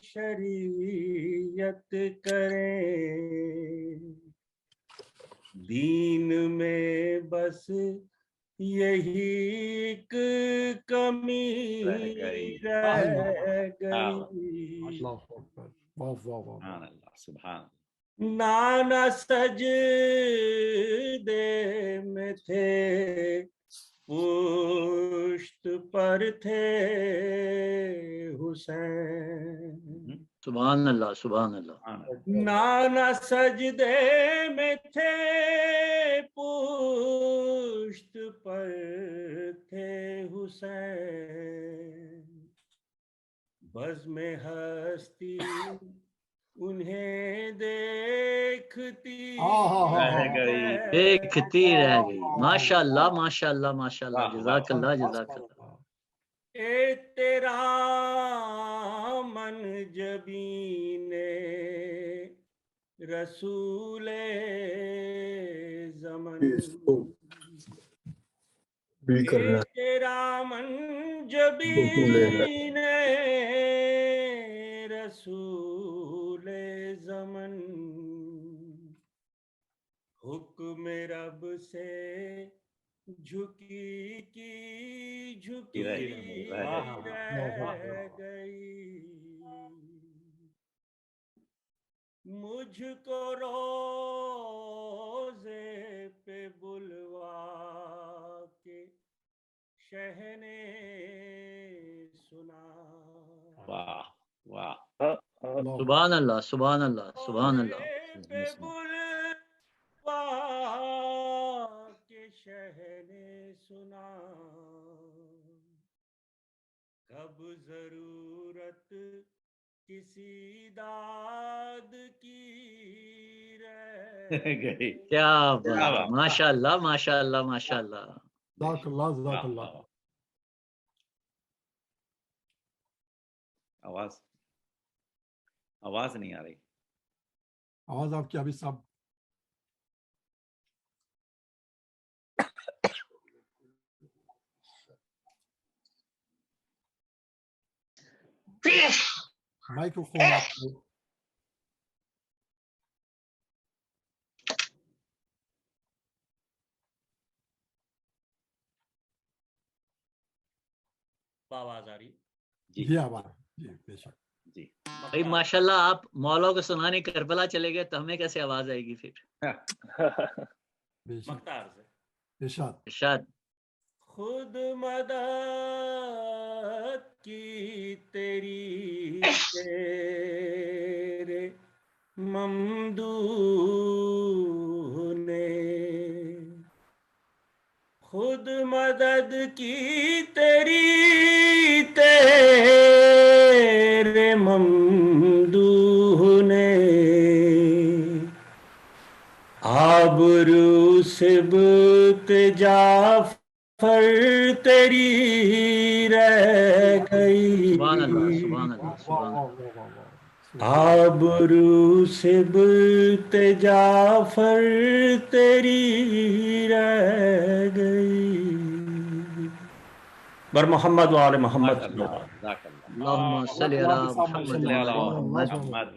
S9: شریعت کرے دین میں بس یہی ایک کمی رہ گئی
S2: سبحان
S9: نانا سجدے میں تھے پشت پر تھے حسین
S1: سبحان اللہ سبحان اللہ
S9: نانا سجدے میں تھے پشت پر تھے حسین بزم ہستی انہیں دیکھتی
S2: رہ گئی
S1: رہ گئی ماشاء اللہ ماشاء اللہ ماشاء اللہ جزاک اللہ جزاک اللہ
S9: اے تیرا من جبین رسول زمن اے تیرا من جبین رسول زمن حکم رب سے جھکی کی جھکی رہ گئی مجھ کو روزے پہ بلوا کے شہ نے سنا
S2: واہ واہ
S1: سبحان اللہ سبحان اللہ سبحان اللہ
S9: پہ بلوا کے شہ نے سنا کب ضرورت کسی داد کی رہ
S2: گئی
S1: کیا بات ماشاء اللہ ماشاء اللہ ماشاء اللہ
S3: جزاک اللہ جزاک اللہ.
S2: آواز نہیں آ رہی.
S3: آواز آپ کی عابد صاحب. مائکروفون آپ کو.
S9: آواز آ رہی.
S3: جی آواز. جی بے شک.
S2: جی
S1: بھائی ماشاءاللہ آپ مولا کو سنانے کربلا چلے گئے تو ہمیں کیسے آواز آئے گی پھر؟
S3: بے شک.
S9: مختار سے
S3: ارشاد.
S1: ارشاد.
S9: خود مدد کی تیری تیرے ممدوح نے، خود مدد کی تیری تیرے ممدوح نے، آبرو سبط جعفر تیری رہ گئی،
S1: سبحان اللہ سبحان اللہ سبحان اللہ.
S9: آبرو سبط جعفر تیری رہ گئی. بر محمد و آل محمد.
S1: اللہم صلی علی محمد و آل محمد.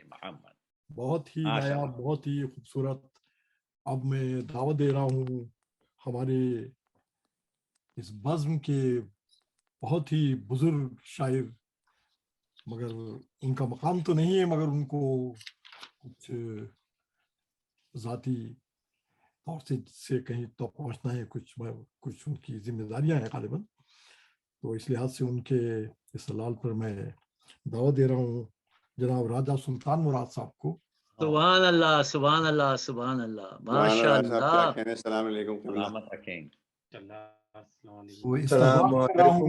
S2: محمد.
S3: بہت ہی نایاب، بہت ہی خوبصورت. اب میں دعوت دے رہا ہوں ہمارے اس بزم کے بہت ہی بزرگ شاعر، مگر ان کا مقام تو نہیں ہے، مگر ان کو کچھ ذاتی طور سے کہیں تو پہنچنا ہے، کچھ ان کی ذمہ داریاں ہیں غالباً. تو اس لحاظ سے ان کے اس سلال پر میں دعوت دے رہا ہوں جناب راجہ سلطان مراد صاحب کو.
S1: سبحان اللہ سبحان اللہ سبحان اللہ ماشاء اللہ.
S8: السلام علیکم.
S2: سلامت رکھیں.
S3: وہ استقبال کر رہا ہوں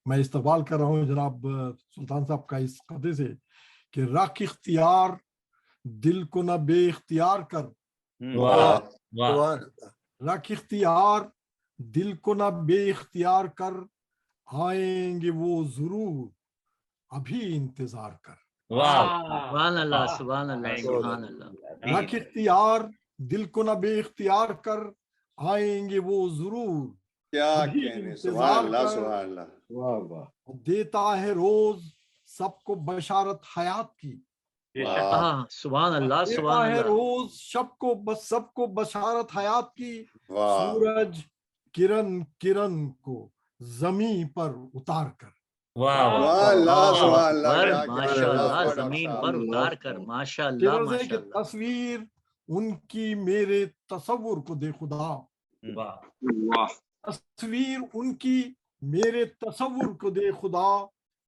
S3: میں استقبال کر رہا ہوں جناب سلطان صاحب کا اس قدر سے کہ رکھ اختیار دل کو نہ بے اختیار کر. رکھ اختیار دل کو نہ بے اختیار کر، آئیں گے وہ ضرور ابھی انتظار کر.
S1: سبحان اللہ سبحان اللہ سبحان اللہ.
S3: رکھ اختیار دل کو نہ بے اختیار کر، آئیں گے وہ ضرور
S8: کیا
S3: ابھی
S8: کہنے. سبحان
S3: انتظار
S8: اللہ
S3: کر.
S8: سبحان اللہ. واہ واہ.
S3: دیتا ہے روز سب کو بشارت حیات کی.
S1: سبحان اللہ
S3: دیتا
S1: سبحان
S3: ہے
S1: اللہ.
S3: روز سب کو بشارت حیات کی.
S8: واہ.
S3: سورج کرن کو زمین پر اتار کر.
S8: واہ اللہ سبحان اللہ.
S1: ماشاء اللہ زمین پر اتار کر. ماشاء اللہ ماشاء اللہ.
S3: تصویر ان کی میرے تصور کو دے خدا. تصویر ان کی میرے تصور کو دے خدا،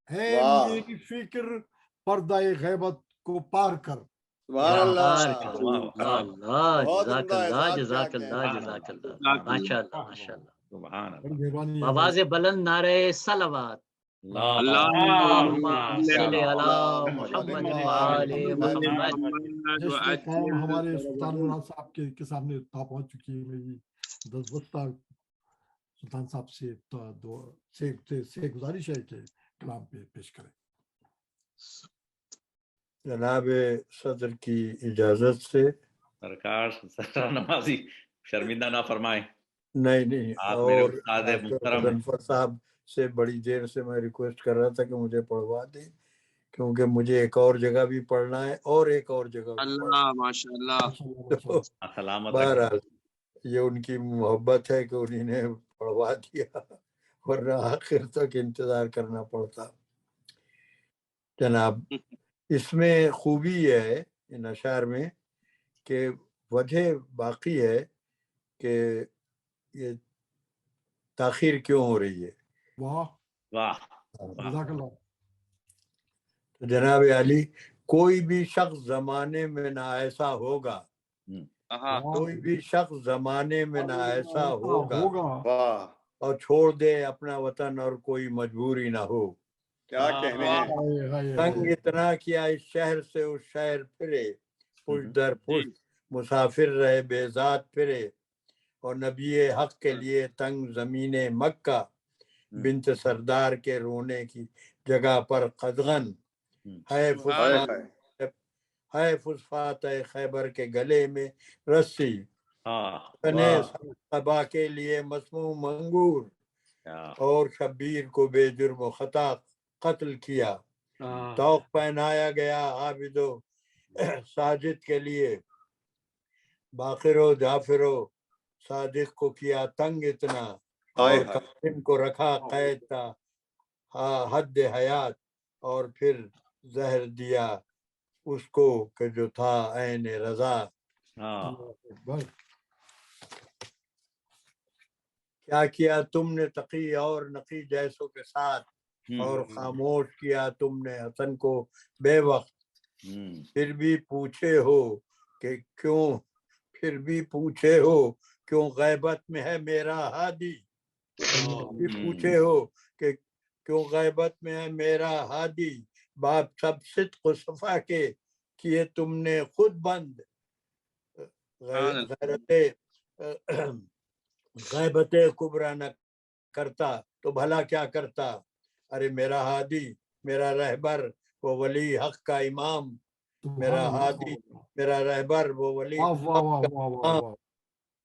S3: ہے میری فکر پردہ غیبت کو پار کر.
S8: سبحان اللہ.
S1: جزاک اللہ جزاک اللہ جزاک اللہ. ماشاء اللہ ماشاء اللہ.
S3: مہربانی.
S1: آواز بلند نعرہ صلوات. اللہم صلی علی محمد و آل محمد.
S3: ہمارے سلطان مراد صاحب کے سامنے تا پہنچ چکی ہے. میری دستبستہ سلطان صاحب سے گزارش ہے کہ کلام پیش کریں.
S11: جناب صدر کی اجازت سے.
S2: سرکار نمازی شرمندہ نہ فرمائیں.
S11: نہیں
S2: اور
S11: ظفر صاحب سے بڑی دیر سے میں ریکویسٹ کر رہا تھا کہ مجھے پڑھوا دیں، کیونکہ مجھے ایک اور جگہ بھی پڑھنا ہے اور ایک اور جگہ.
S5: اللہ ماشاءاللہ.
S11: بہرحال یہ ان کی محبت ہے کہ انہیں نے پڑھوا دیا، ورنہ آخر تک انتظار کرنا پڑتا. جناب اس میں خوبی ہے ان اشعار میں کہ وجہ باقی ہے کہ یہ تاخیر کیوں ہو رہی ہے.
S3: واہ
S2: واہ.
S11: جناب علی کوئی بھی شخص زمانے میں نہ ایسا ہوگا، کوئی بھی شخص زمانے میں نہ ایسا ہوگا اور چھوڑ دے اپنا وطن اور کوئی مجبوری نہ ہو.
S8: کیا کہنے ہیں.
S11: تنگ اتنا کیا اس شہر سے اس شہر پھرے، پشت در پشت مسافر رہے بے ذات پھرے. اور نبی حق کے لیے تنگ زمین مکہ بنت سردار کے رونے کی جگہ پر قدغن ہے فسفات خیبر کے گلے میں رسی صبا کے لیے مسموم انگور اور شبیر کو بے جرم و خطا قتل کیا توق پہنایا گیا عابد و ساجد کے لیے باقر و جعفر و صادق کو کیا تنگ اتنا اور قاسم کو رکھا قید تھا حد حیات اور پھر زہر دیا اس کو کہ جو تھا عین رضا کیا کیا تم نے تقی اور نقی جیسوں کے ساتھ اور خاموش کیا تم نے حسن کو بے وقت پھر بھی پوچھے ہو کیوں غیبت میں ہے میرا ہادی پوچھے ہو کہ کیوں غیبت میں ہے میرا ہادی باپ سب صدق و صفا کے کیے تم نے خود بند غیبت کبرا نہ کرتا تو بھلا کیا کرتا ارے میرا ہادی میرا رہبر وہ ولی حق کا امام میرا ہادی میرا رہبر وہ ولی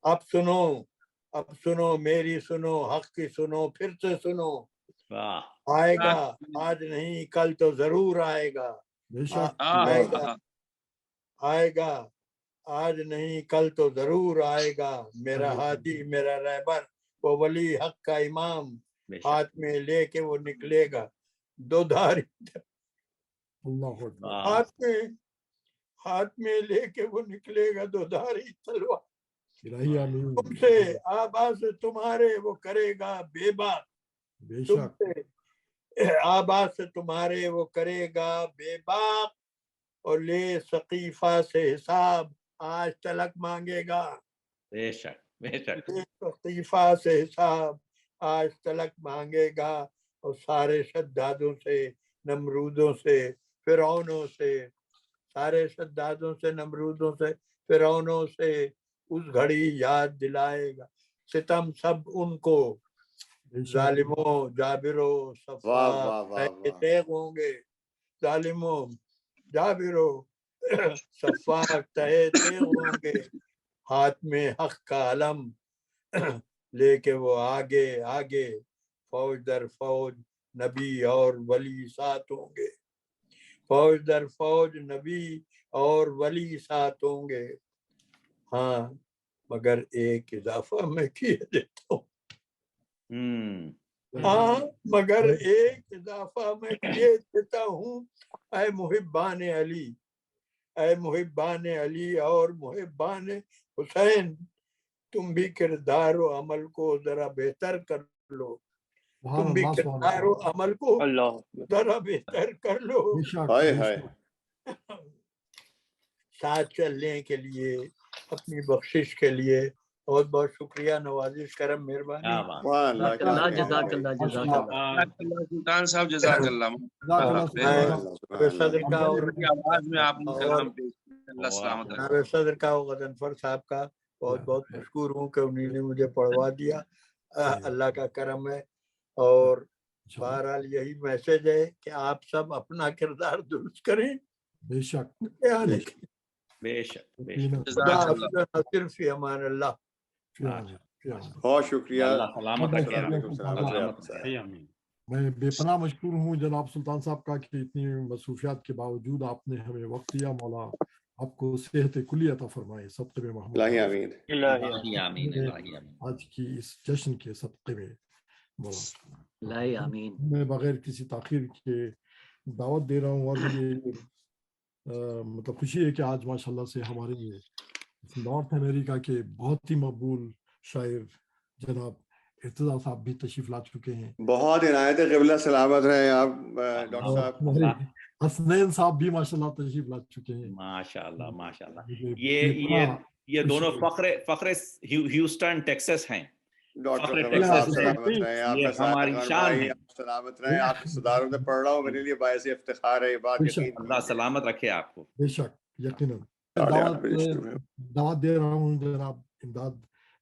S11: اب سنو میری سنو حق کی سنو پھر سے سنو آئے گا آج نہیں کل تو ضرور آئے گا آئے گا آج نہیں کل تو ضرور آئے گا میرا ہادی میرا رہبر وہ ولی حق کا امام ہاتھ میں لے کے وہ نکلے گا دو دھاری ہاتھ میں لے کے وہ نکلے گا دو دھاری تلوار تم سے آباز تمہارے وہ کرے گا بے باک تم سے آباز سے تمہارے وہ کرے گا بے باک اور لے ثقیفہ سے حساب آج تلک مانگے گا
S2: بے شک
S11: ثقیفہ سے حساب آج تلک مانگے گا اور سارے شدادوں سے نمرودوں سے فرعونوں سے سارے شدادوں سے نمرودوں سے فرعونوں سے اس گھڑی یاد دلائے گا ستم سب ان کو ظالموں جابروں صفا تیغ ہوں گے ظالموں جابروں صفا تیغ ہوں گے ہاتھ میں حق کا علم لے کے وہ آگے آگے فوج در فوج نبی اور ولی ساتھ ہوں گے فوج در فوج نبی اور ولی ساتھ ہوں گے ہاں مگر ایک اضافہ میں کیے دیتا ہوں ہاں مگر ایک اضافہ میں کیے دیتا ہوں اے محبان علی اور محبان حسین تم بھی کردار و عمل کو ذرا بہتر کر لو تم بھی کردار و عمل کو ذرا بہتر کر لو ساتھ چلنے کے لیے اپنی بخشش کے لیے بہت بہت شکریہ نوازش کرم مہربانی
S5: سلطان صاحب جزاک اللہ
S11: صدر کا غضنفر صاحب کا بہت بہت مشکور ہوں کہ انہوں نے مجھے پڑھوا دیا اللہ کا کرم ہے اور بہرحال یہی میسج ہے کہ آپ سب اپنا کردار درست کریں بے شک
S2: بے شک
S11: صرف فی امان اللہ
S8: بہت شکریہ
S3: میں بے پناہ مشکور ہوں جناب سلطان صاحب کا کہ اتنی مصروفیات کے باوجود آپ نے ہمیں وقت دیا مولا آپ کو صحت کلی عطا فرمائے صدقے میں محمود آج کی اس جشن کے صدقے میں مولا میں بغیر کسی تاخیر کے دعوت دے رہا ہوں اور یہ مطلب خوشی ہے کہ آج ماشاءاللہ سے ہمارے نارتھ امریکہ کے بہت ہی مقبول شاعر جناب ارتضیٰ صاحب بھی تشریف لا چکے ہیں
S8: بہت عنایت قبلہ سلامت رہے آپ ڈاکٹر صاحب
S3: حسنین صاحب بھی ماشاءاللہ تشریف لا چکے ہیں
S2: ماشاءاللہ ماشاءاللہ یہ دونوں فخر ہیوسٹن ٹیکساس ہیں
S8: ڈاکٹر سلامت رہے آپ ہماری شان ہے سلامت رہے آپ کی صدارت میں پڑھ رہا ہوں میرے لیے باعث افتخار ہے یہ بات
S2: اللہ سلامت رکھے آپ کو
S3: بے شک یقیناً دعوت دے رہا ہوں جناب امداد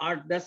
S1: 8-10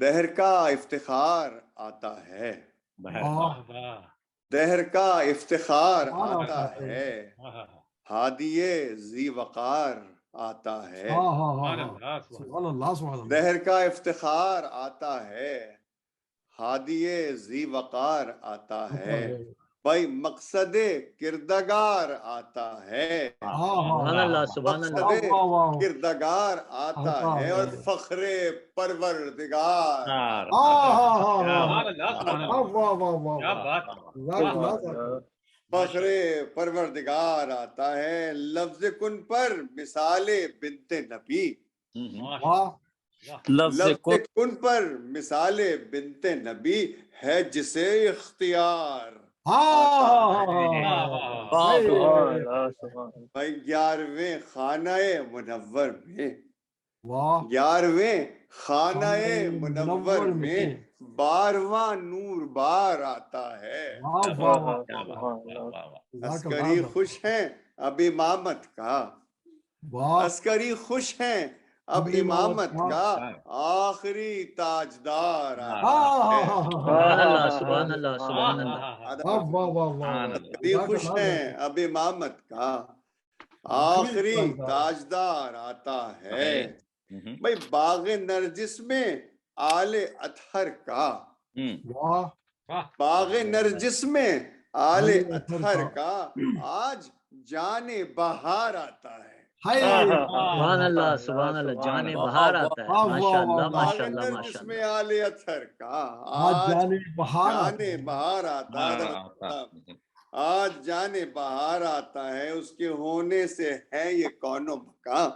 S8: دہر کا افتخار آتا ہے، دہر کا افتخار آتا ہے، ہادیے ذی وقار آتا ہے، دہر کا افتخار آتا ہے، ہادیے ذی وقار آتا ہے، بھائی مقصد کردگار آتا ہے،
S1: سبحان اللہ سبحان اللہ
S8: مقصد کردگار آتا ہے، اور فخر پروردگار فخر پروردگار آتا ہے، لفظ کن پر مثال بنت نبی، لفظ کن پر مثال بنت نبی ہے جسے اختیار بھائی 11ویں خانہ منور میں، 11ویں خانہ منور میں 12واں نور بار آتا ہے، عسکری خوش ہیں اب امامت کا، عسکری خوش ہیں اب امامت کا، آخری تاجدار
S1: سبحان اللہ سبحان اللہ
S8: عسکری خوش ہیں اب امامت کا، آخری تاجدار آتا ہے، بھائی باغ نرجس میں آل اطہر کا، باغ نرجس میں آل اطہر کا آج جان بہار آتا ہے،
S1: سبحان اللہ جان بہار آتا ہے، ماشاء اللہ ماشاء اللہ
S8: باغ
S1: ماشاء
S8: نرجس میں
S1: اللہ
S8: آل اطہر کا آج جان بہار آتا ہے، آج جان بہار آتا ہے، اس کے ہونے سے ہے یہ کون و مکان،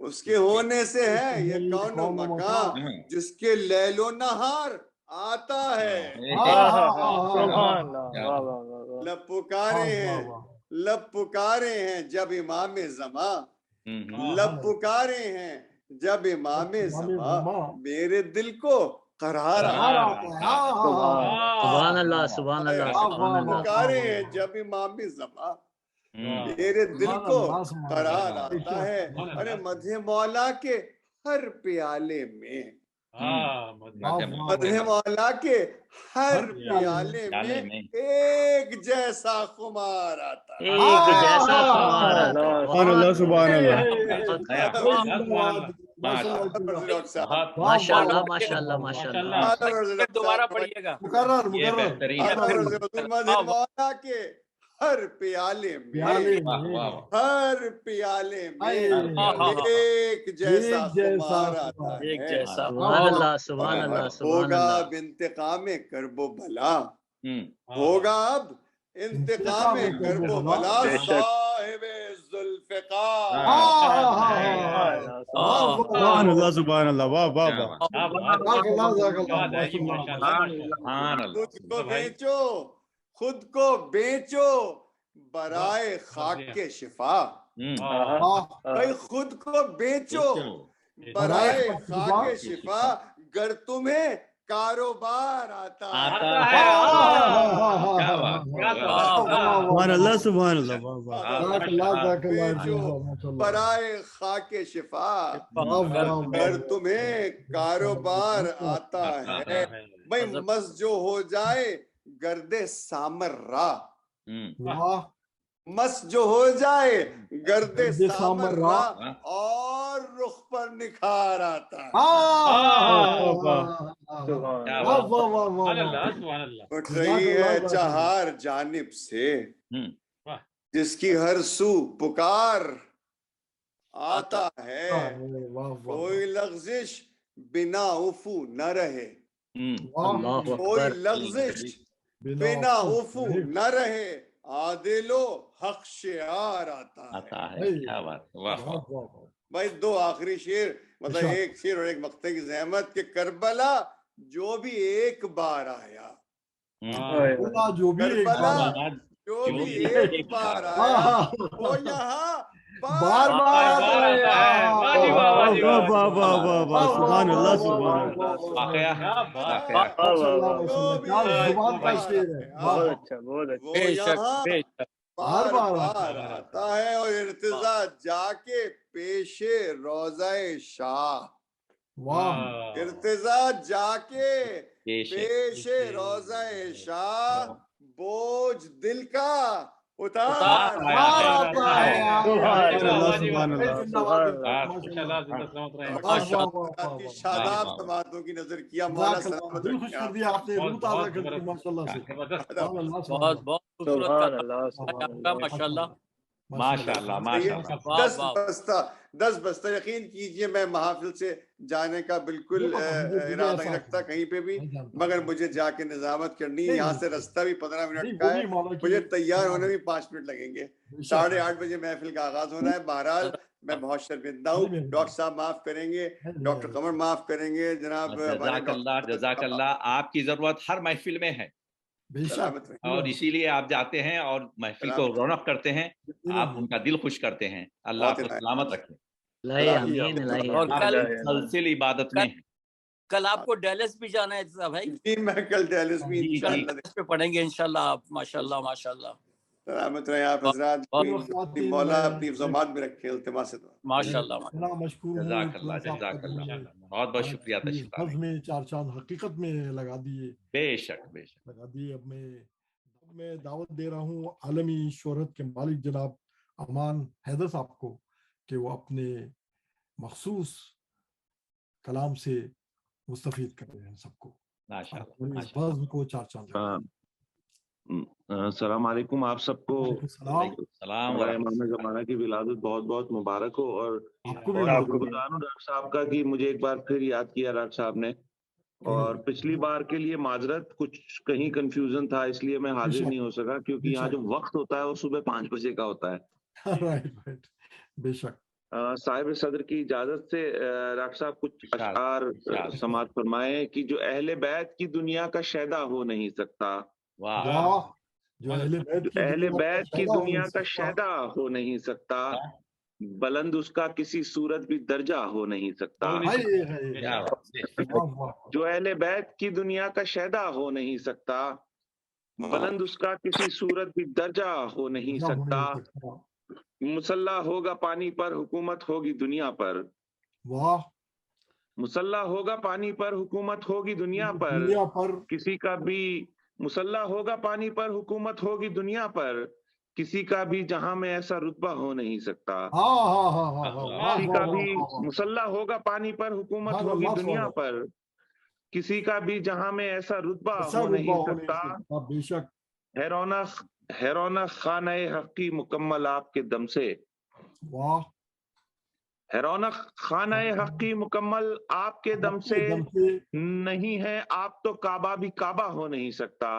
S8: اس کے ہونے سے ہے یہ کون و مکان، جس کے لیل و نہار آتا ہے، لب پکارے ہیں، لب پکارے ہیں جب امام زمان، لب پکارے ہیں جب امام زمان، میرے دل کو قرار آتا ہے،
S1: سبحان اللہ سبحان اللہ سبحان
S8: لب
S1: اللہ
S8: پکارے ہیں جب امام زمان، میرے دل کو قرار آتا ہے، ارے مدح مولا کے ہر پیالے میں، مدح مولا کے ہر پیالے میں ایک جیسا خمار آتا ہے،
S1: ایک جیسا خمار آتا ہے،
S8: سبحان اللہ
S1: ماشاء اللہ ماشاء اللہ ماشاء اللہ
S9: دوبارہ پڑھیے گا،
S3: مقرر
S8: مدح مولا کے ہر پیالے میں، ہر پیالے میں ایک جیسا خمار آتا ہے،
S1: سبحان اللہ سبحان اللہ سبحان
S8: ہوگا
S1: اللہ
S8: اب انتقام کرب و بلا، ہوگا اب انتقام کرب و بلا صاحب ذوالفقار،
S12: سبحان اللہ سبحان اللہ، واہ واہ واہ،
S8: خود کو بیچو، خود کو بیچو برائے خاک کے شفا، بھائی خود کو بیچو برائے خاک شفا، گر تمہیں کاروبار آتا ہے،
S12: سبحان اللہ سبحان اللہ،
S8: بیچو برائے خاک شفا، گر تمہیں کاروبار آتا ہے، بھائی مس جو ہو جائے گرد سامر راہ، مس جو ہو جائے گرد سامر راہ، اور رخ پر نکھار آتا ہے، اٹھ رہی ہے چہار جانب سے جس کی ہر سو پکار آتا ہے، کوئی لغزش بنا افو نہ رہے، کوئی لغزش بنا افو نہ رہے، عادل و حق شعار آتا ہے، بھائی دو آخری شعر، مطلب ایک شعر اور ایک مقطع کی زحمت کہ کربلا جو بھی ایک بار آیا، کربلا جو بھی ایک بار آیا، وہ یہاں بار بار آتا ہے،
S12: سبحان اللہ سبحان
S8: وہ یہاں بار بار آتا ہے، اور ارتضا جا کے پیش روضہ شاہ،
S3: واہ
S13: ارتضا جا کے پیش روزہ شاہ بوجھ دل کا اتار شاداب سماعتوں کی نظر کیا مولا سلامت
S3: دل خوش کر دیا آپ نے، روح تازہ کر دی ماشاءاللہ سے.
S1: بہت بہت خوبصورت ماشاءاللہ
S2: ماشاءاللہ ماشاءاللہ.
S13: 10 بستہ یقین کیجئے میں محافل سے جانے کا بالکل ارادہ نہیں رکھتا کہیں پہ بھی، مگر مجھے جا کے نظامت کرنی ہے. یہاں سے رستہ بھی 15 منٹ کا ہے، مجھے تیار ہونے بھی 5 منٹ لگیں گے. 8:30 بجے محفل کا آغاز ہونا ہے. بہرحال میں بہت شرمندہ ہوں، ڈاکٹر صاحب معاف کریں گے، ڈاکٹر قمر معاف کریں گے جناب.
S2: جزاک اللہ. آپ کی ضرورت ہر محفل میں ہے اور اسی لیے آپ جاتے ہیں اور محفل کو رونق کرتے ہیں، آپ ان کا دل خوش کرتے ہیں. اللہ آپ کو سلامت رکھے.
S1: اور
S2: مسلسل عبادت میں
S1: کل آپ کو ڈیلس بھی جانا ہے بھائی؟
S13: جی میں کل ڈیلس بھی انشاءاللہ
S1: پڑھیں گے انشاءاللہ آپ. ماشاءاللہ ماشاءاللہ
S13: سلامت رہیں آپ حضرات. مولا اپنی زبان میں رکھے التماس سے.
S1: ماشاءاللہ
S3: مشکور ہوں.
S2: جزاک اللہ جزاک اللہ. بہت بہت شکریہ تشریف لانے
S3: میں 4 چاند حقیقت میں لگا دیے.
S2: بے شک بے شک
S3: لگا دیے. اب میں دعوت دے رہا ہوں عالمی شہرت کے مالک جناب امان حیدر صاحب کو کہ وہ اپنے مخصوص کلام سے مستفید کر رہے ہیں سب کو. ماشاءاللہ کو 4 چاند.
S14: السلام علیکم آپ سب کو.
S2: السلام
S14: امام زمانہ کی ولادت بہت بہت مبارک ہو. اور شکر گزار ہوں ڈاکٹر صاحب کا کہ مجھے ایک بار پھر یاد کیا ڈاکٹر صاحب نے. اور پچھلی بار کے لیے معذرت، کچھ کہیں کنفیوژن تھا اس لیے میں حاضر نہیں ہو سکا، کیونکہ یہاں جو وقت ہوتا ہے وہ صبح 5 بجے کا ہوتا ہے.
S3: بے شک.
S14: صاحب صدر کی اجازت سے ڈاکٹر صاحب کچھ اشعار سماعت فرمائیں کہ جو اہل بیت کی دنیا کا شیدا ہو نہیں سکتا.
S3: جو
S14: اہل بیت کی دنیا کا شیدا ہو نہیں سکتا، بلند اس کا کسی صورت بھی درجہ ہو نہیں سکتا. جو اہل بیت کی دنیا کا شیدا ہو نہیں سکتا، بلند اس کا کسی صورت بھی درجہ ہو نہیں سکتا. مسلح ہوگا پانی پر حکومت ہوگی دنیا پر.
S3: واہ.
S14: مسلح ہوگا پانی پر حکومت ہوگی دنیا پر، کسی کا بھی مسلح ہوگا پانی پر حکومت ہوگی دنیا پر، کسی کا بھی جہاں میں ایسا رتبہ ہو نہیں سکتا. کسی کا بھی مسلح ہوگا پانی پر حکومت ہوگی دنیا پر، کسی کا بھی جہاں میں ایسا رتبہ ہو نہیں سکتا. ہے رونق خانہ حق کی مکمل آپ کے دم سے.
S3: واہ.
S14: ہے رونق خانہ حق کی مکمل آپ کے دم سے، نہیں ہے آپ تو کعبہ بھی کعبہ ہو نہیں سکتا.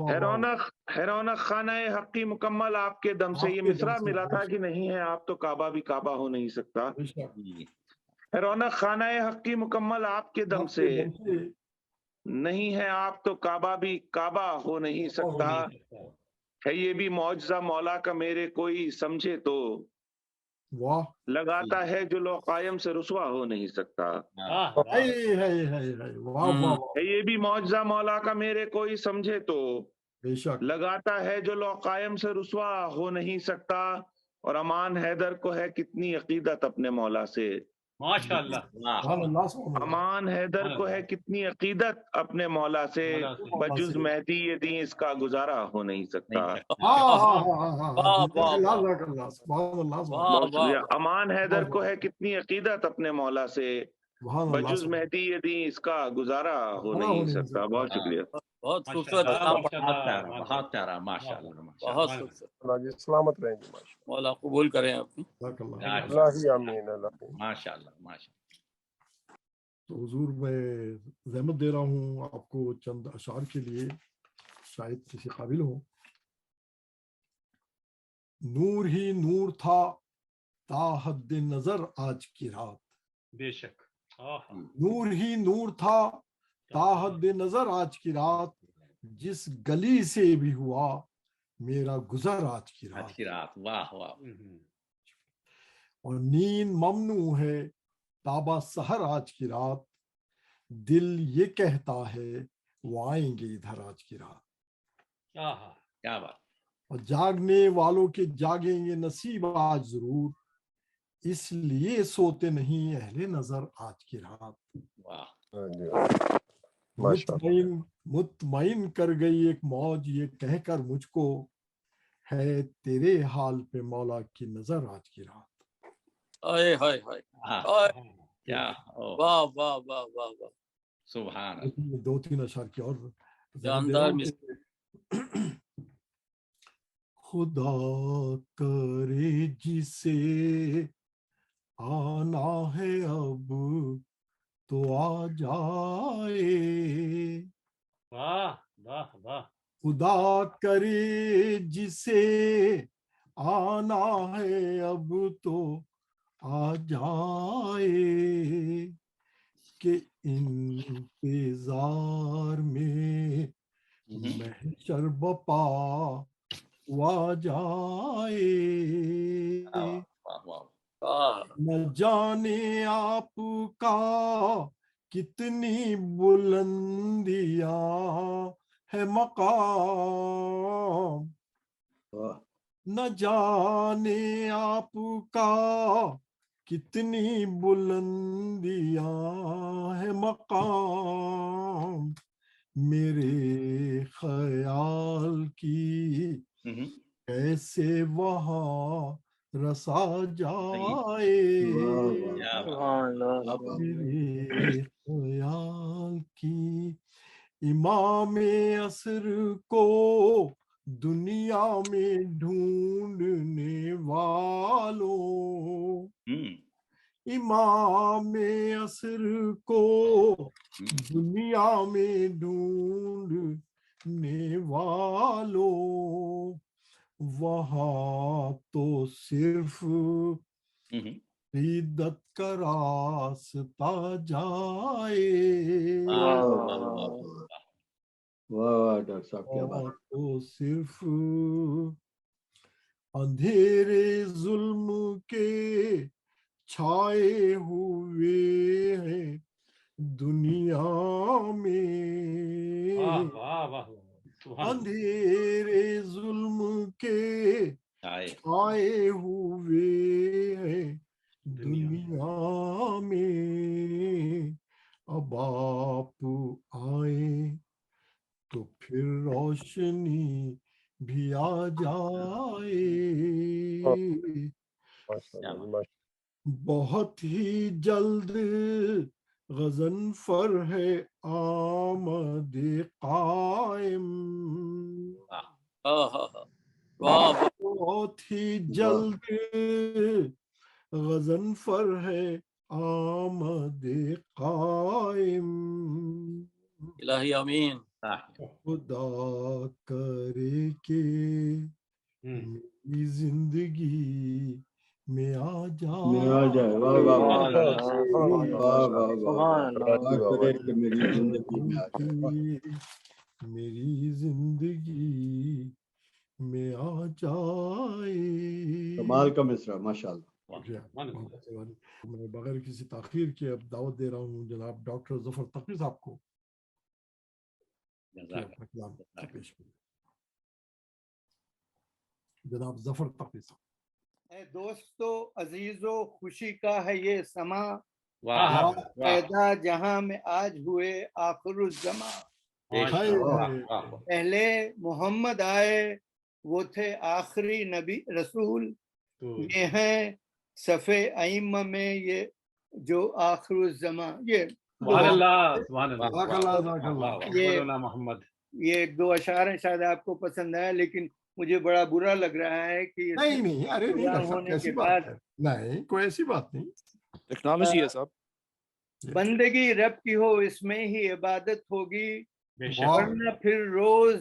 S14: ہے رونق خانہ حق کی مکمل آپ کے دم سے. یہ مصرع ملا تھا کہ نہیں ہے آپ تو کعبہ بھی کعبہ ہو نہیں سکتا. ہے رونق خانہ حق کی مکمل آپ کے دم سے، نہیں ہے آپ تو کعبہ بھی کعبہ ہو نہیں سکتا. ہے یہ بھی معجزہ مولا کا میرے کوئی سمجھے تو، لگاتا ہے جو لو قائم سے رسوا ہو نہیں سکتا. ہے یہ بھی معجزہ مولا کا میرے کوئی سمجھے تو، لگاتا ہے جو لو قائم سے رسوا ہو نہیں سکتا. اور امان حیدر کو ہے کتنی عقیدت اپنے مولا سے.
S4: ماشاءاللہ.
S14: امان حیدر کو ہے کتنی عقیدت اپنے مولا سے، بجز مہدی یہ دین اس کا گزارا ہو نہیں سکتا. امان حیدر کو ہے کتنی عقیدت اپنے مولا سے، بجز مہدی یہ دین اس کا گزارا ہو نہیں سکتا. بہت شکریہ.
S1: بہت خوبصورت.
S2: بہت پیارا ماشاءاللہ.
S1: بہت خوبصورت.
S15: سلامت رہیں گے.
S1: مولا قبول کریں آپ.
S2: ماشاءاللہ ماشاءاللہ.
S3: تو حضور میں زحمت دے رہا ہوں آپ کو چند اشعار کے لیے، شاید کسی قابل ہو. نور ہی نور تھا تا حد نظر آج کی رات.
S4: بے شک.
S3: نور ہی نور تھا تا حد نظر آج کی رات، جس گلی سے بھی ہوا میرا گزر آج کی رات.
S2: واہ واہ.
S3: اور نیند ممنوع ہے تابہ سحر آج کی رات، دل یہ کہتا ہے وہ آئیں گے ادھر آج کی رات.
S2: کیا بات.
S3: اور جاگنے والوں کے جاگیں گے نصیب آج ضرور، اس لیے سوتے نہیں اہل نظر آج کی رات. مطمئن کر گئی ایک موج یہ کہہ کر مجھ کو ہے تیرے حال پہ مولا کی نظر آج کی رات.
S1: آئے ہائے ہائے
S2: کیا
S1: واہ واہ واہ واہ واہ
S2: سبحان.
S3: 2-3 اشعار کی اور
S1: جاندار
S3: خدا کرے جسے آنا ہے اب تو آ جائے.
S4: واہ واہ واہ.
S3: خدا کرے جسے آنا ہے اب تو آ جائے کہ انتظار میں محشر بپا ہوا جائے. نہ جانے آپ کا کتنی بلندیاں ہے مقام. نہ جانے آپ کا کتنی بلندیاں ہے مقام. میرے خیال کی کیسے وہاں رسا جائے. میرے خیال کی امام عصر کو دنیا میں ڈھونڈنے والوں. امام عصر کو دنیا میں ڈھونڈنے والوں. وہاں تو صرف عیدت کا راستہ جائے.
S8: واہ ڈاکٹر صاحب کیا بات.
S3: تو صرف اندھیرے ظلم کے چھائے ہوئے ہیں دنیا میں. اندھیرے ظلم کے چھائے ہوئے ہیں دنیا میں. اب آپ آئیں تو پھر روشنی بھی آ جائے. بہت ہی جلد غضنفر ہے آمد قائم. بہت ہی جلد غضنفر ہے آمد قائم.
S1: الہی آمین.
S3: خدا کرے کہ میری زندگی میں آ جائے. میری زندگی میں آ جائے.
S8: کمال کا مصرع ماشاء اللہ.
S3: میں بغیر کسی تاخیر کے اب دعوت دے رہا ہوں جناب ڈاکٹر ظفر تقی صاحب کو. جناب ظفر تقی صاحب.
S15: اے دوستو عزیزو خوشی کا ہے یہ سما پیدا جہاں میں آج ہوئے آخر الزماں. پہلے محمد آئے وہ تھے آخری نبی رسول. یہ ہیں صفے ائمہ میں یہ جو آخر الزماں. یہ یہ 2 اشعار ہیں شاید آپ کو پسند آیا لیکن مجھے بڑا برا لگ رہا ہے کہ ہونے کے بعد
S3: نہیں کوئی ایسی بات نہیں.
S15: ٹیکنالوجی ہے صاحب. بندگی رب کی ہو اس میں ہی عبادت ہوگی ورنہ پھر روز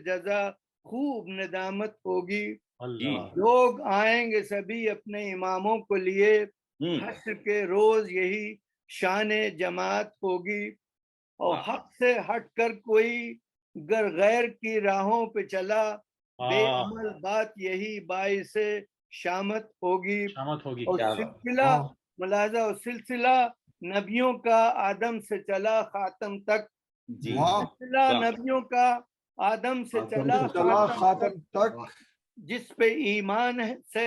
S15: جزا خوب ندامت ہوگی. لوگ آئیں گے سبھی اپنے اماموں کو لیے حشر کے روز یہی شان جماعت ہوگی. اور حق سے ہٹ کر کوئی گر غیر کی راہوں پہ چلا بے عمل بات یہی باعث شامت ہوگی. اور سلسلہ ملاحظہ اور سلسلہ نبیوں کا آدم سے چلا خاتم تک. سلسلہ نبیوں کا آدم سے چلا خاتم تک. جس پہ ایمان سے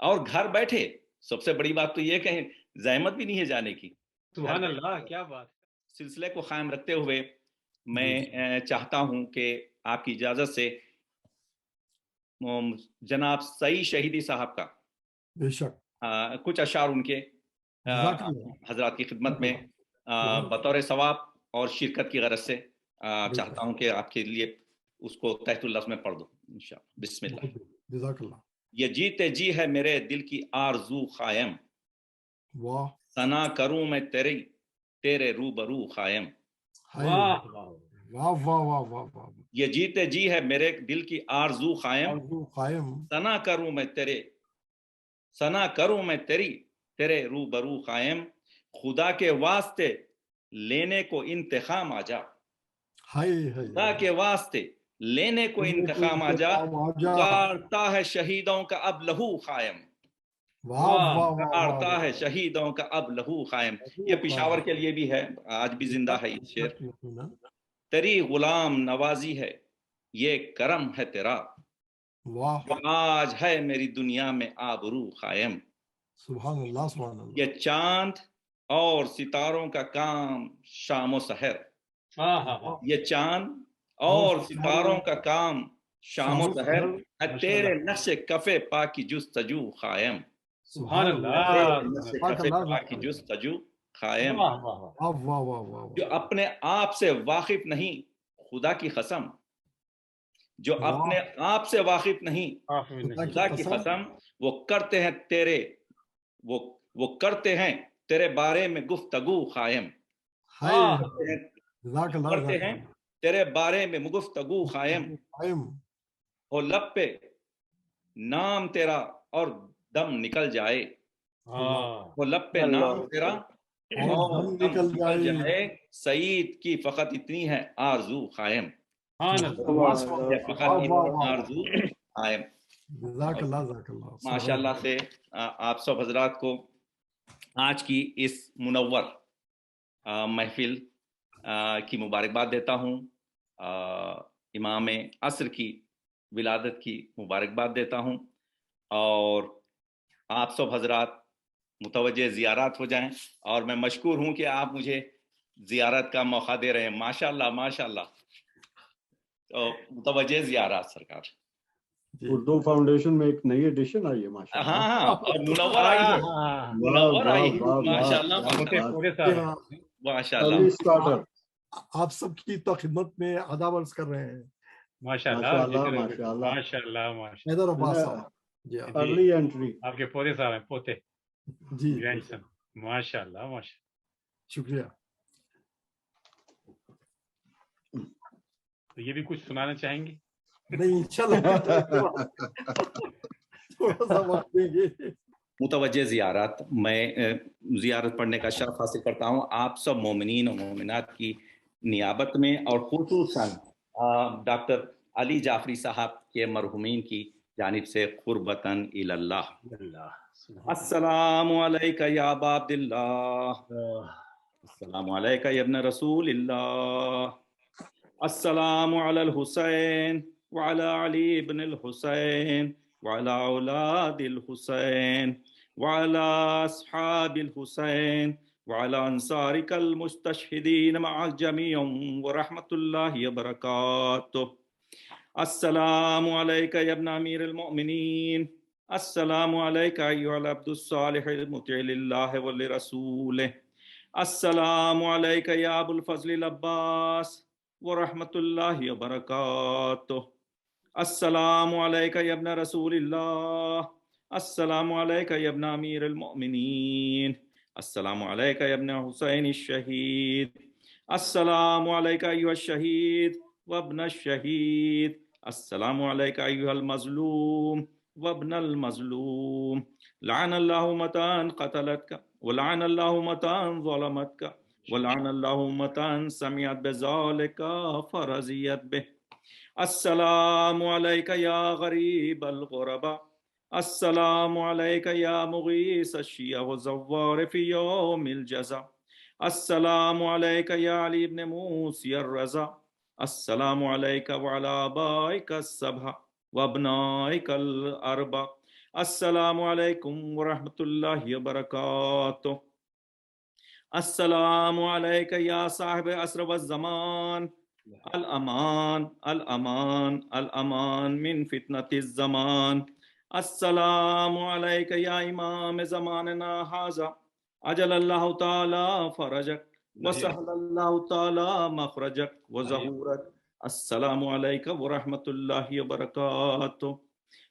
S2: اور گھر بیٹھے سب سے بڑی بات تو یہ کہ زحمت بھی نہیں ہے جانے کی.
S4: سبحان اللہ, کیا بات.
S2: سلسلے کو قائم رکھتے ہوئے میں چاہتا ہوں کہ آپ کی اجازت سے جناب سعید شہیدی صاحب کا
S3: بے شک
S2: کچھ اشعار ان کے حضرات کی خدمت میں بطور ثواب اور شرکت کی غرض سے چاہتا ہوں کہ آپ کے لیے اس کو تحت اللفظ میں پڑھ دوں انشاءاللہ. بسم اللہ.
S3: جزاک اللہ.
S2: یہ جیتے جی ہے میرے دل کی آرزو قائم,
S3: واہ
S2: ثنا کروں میں تیرے روبرو قائم.
S3: واہ واہ واہ واہ واہ.
S2: یہ جیتے جی ہے میرے دل کی آرزو قائم, ثنا کروں میں تیرے روبرو قائم. خدا کے واسطے لینے کو انتقام آ جا, خدا کے واسطے لینے کو انتقام آ جا, پکارتا ہے شہیدوں کا اب لہو قائم. پکارتا ہے شہیدوں کا اب لہو قائم. یہ پشاور کے لیے بھی ہے, آج بھی زندہ ہے یہ شعر. تیری غلام نوازی ہے یہ کرم ہے تیرا, آج ہے میری دنیا میں آبرو قائم.
S3: سبحان اللہ سبحان اللہ.
S2: یہ چاند اور ستاروں کا کام شام و سحر, یہ چاند اور ستاروں کا کام شام و سحر, تیرے نقش کفے پا کی جستجو قائم.
S4: سبحان اللہ.
S2: کفے پا کی جستجو قائم. جو اپنے آپ سے واقف نہیں خدا کی قسم, جو اپنے آپ سے واقف نہیں خدا کی قسم, وہ کرتے ہیں تیرے بارے میں گفتگو قائم. کرتے ہیں تیرے بارے میں گفتگو قائم. ہو لب پہ نام تیرا اور دم نکل جائے, ہو لب پہ نام تیرا اور دم نکل جائے. سعید کی فقط اتنی ہے آرزو قائم, فقط آرزو قائم. ماشاء اللہ سے آپ سب حضرات کو آج کی اس منور محفل کی مبارکباد دیتا ہوں. امام عصر کی ولادت کی مبارکباد دیتا ہوں, اور آپ سب حضرات متوجہ زیارات ہو جائیں, اور میں مشکور ہوں کہ آپ مجھے زیارت کا موقع دے رہے ہیں. ماشاءاللہ ماشاءاللہ. تو متوجہ زیارات سرکار.
S8: اردو فاؤنڈیشن میں ایک نئی ایڈیشن آئی ہے ماشاءاللہ.
S2: ہاں اور منور آئی ہے, منور آئی ہے. ماشاءاللہ ماشاءاللہ.
S3: آپ سب کی تو خدمت میں آداب عرض کر رہے ہیں.
S4: ماشاءاللہ
S8: ماشاءاللہ
S4: ماشاءاللہ ماشاءاللہ.
S3: حیدر عباس صاحب
S8: ارلی انٹری
S4: آپ کے پوتے صاحب ہیں, پوتے
S3: جی
S4: گرینڈ سن. ماشاءاللہ ماشاءاللہ.
S3: شکریہ.
S4: تو یہ بھی کچھ سنانا چاہیں گے؟
S3: نہیں انشاءاللہ تھوڑا سا وقت دیں گے.
S2: متوجہ زیارات, میں زیارت پڑھنے کا شرف حاصل کرتا ہوں آپ سب مومنین و مومنات کی نیابت میں, اور خصوصاً ڈاکٹر علی جعفری صاحب کے مرحومین کی جانب سے قربتاً الی اللہ. السلام علیکہ یا ابا عبداللہ, السلام علیکہ یا ابن رسول اللہ, السلام علی الحسین وعلی علی ابن الحسین وعلی اولاد الحسین وعلی اصحاب الحسین وعلی انصارک المستشہدین مع جمیع ورحمۃ اللہ وبرکاتہ. السلام علیکہ یا ابن امیر المؤمنین, السلام علیکہ ایھا العبد الصالح المطیع للہ ولرسولہ, السلام علیکہ یا ابو الفضل العباس ورحمۃ اللہ وبرکاتہ. السلام علیکہ یا ابن رسول اللہ, السلام علیکہ یا ابن امیر المؤمنین, السلام علیکہ یا ابن حسین الشہید, السلام علیکہ ایھا الشہید وابن الشہید, السلام علیکہ ایھا المظلوم وابن المظلوم. لعن اللہ امتان قتلتک ولعن اللہ امتان ظلمتک ولعن اللہ امتان سمعت بذالک فرضیت بہ. السلام علیکہ یا غریب الغرباء, السلام علیکہ یا مغیث الشیع وزوار فی یوم الجزا, السلام علیکہ یا علی ابن موسی الرضا, السلام علیکہ وعلی آبائک السبع وابنائک الاربع, السلام علیکم ورحمۃ اللہ وبرکاتہ. السلام علیکہ یا صاحب عصر والزمان. الامان الامان الامان من فتنة الزمان. السلام علیکہ یا امام زماننا ھذا. اجل اللہ تعالی فرجک وسہل اللہ تعالی مخرجک وظہورک. السلام علیکم ورحمۃ اللہ وبرکاتہ.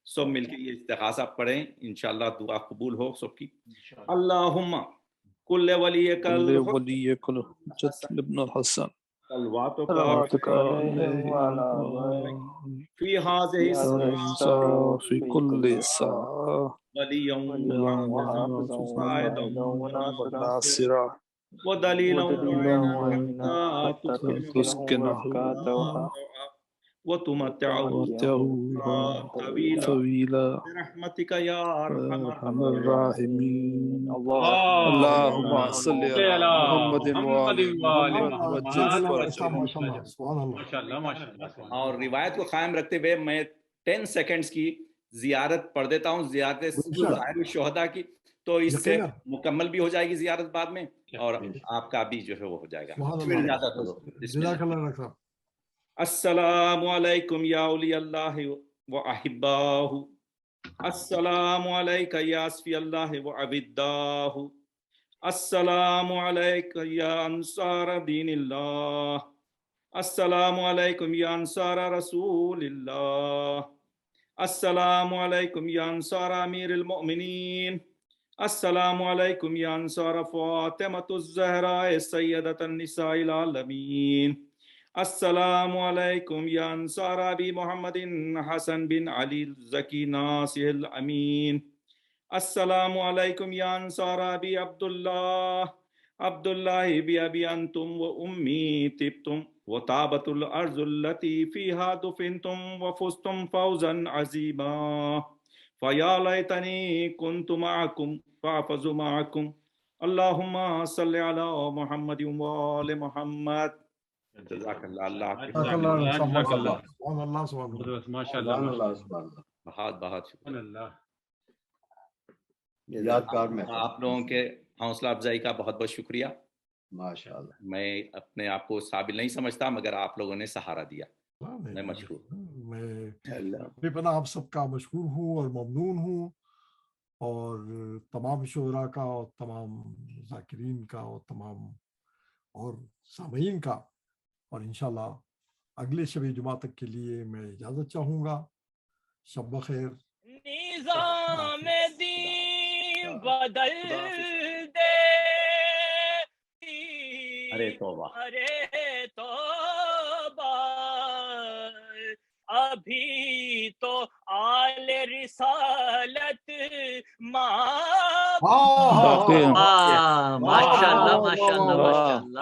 S2: سب مل کے یہ استغاثہ پڑھیں، انشاءاللہ دعا قبول ہو سب کی. اللہم کل ولی کل
S16: ابن الحسن
S2: صلواتک فی هذه الساعة
S16: فی کل ساعة
S2: ولیا
S16: ناصرا
S2: ودلیلا
S16: تسکنہ
S2: وتمتعه
S16: طویلا
S2: برحمتک یا ارحم
S16: الراحمین. اللہم صلی علی محمد
S2: اور روایت کو قائم رکھتے ہوئے میں 10 سیکنڈز کی زیارت پڑھ دیتا ہوں، زیارت ظاہر الشہداء کی، تو اس سے مکمل بھی ہو جائے گی زیارت بعد میں، اور آپ کا بھی جو ہے وہ ہو جائے گا. السلام علیکم یا اولیاء اللہ و احباہ. السلام علیکہ یا اصفی اللہ و عبداہ. السلام علیکم یا انصار دین اللہ. السلام علیکم یا انصار رسول اللہ. السلام علیکم یا انصار امیر المؤمنین. السلام علیکم یا انصار فاطمۃ الزہراء سیدۃ النساء العالمین. السلام علیکم یا انصار ابی محمد حسن بن علی الزکی ناصح الامین. السلام علیکم یا انصار ابی عبداللہ بی ابی انتم و امی طبتم و طابت الارض التي فیہا دفنتم و فزتم فوزا عظیما. فیا لیتنی کنت معکم فاحفظ معکم. اللہم صلی علی محمد و آل محمد. جزاک اللہ. اللہ بہت بہت شکریہ.
S8: یادگار میں
S2: آپ لوگوں کے حوصلہ افزائی کا بہت بہت شکریہ.
S8: ماشاء اللہ.
S2: میں اپنے آپ کو قابل نہیں سمجھتا، مگر آپ لوگوں نے سہارا دیا. میں مشکور.
S3: میں پناہ آپ سب کا مشکور ہوں اور ممنون ہوں، اور تمام شعراء کا اور تمام ذاکرین کا اور تمام اور سامعین کا. اور انشاءاللہ اگلے شب جمعہ تک کے لیے میں اجازت چاہوں گا. شب بخیر.
S7: نظام دین بدل دے.
S2: ارے توبہ
S7: ارے توبہ، ابھی تو آل رسالت ماں.
S1: ماشاءاللہ ماشاءاللہ ماشاءاللہ.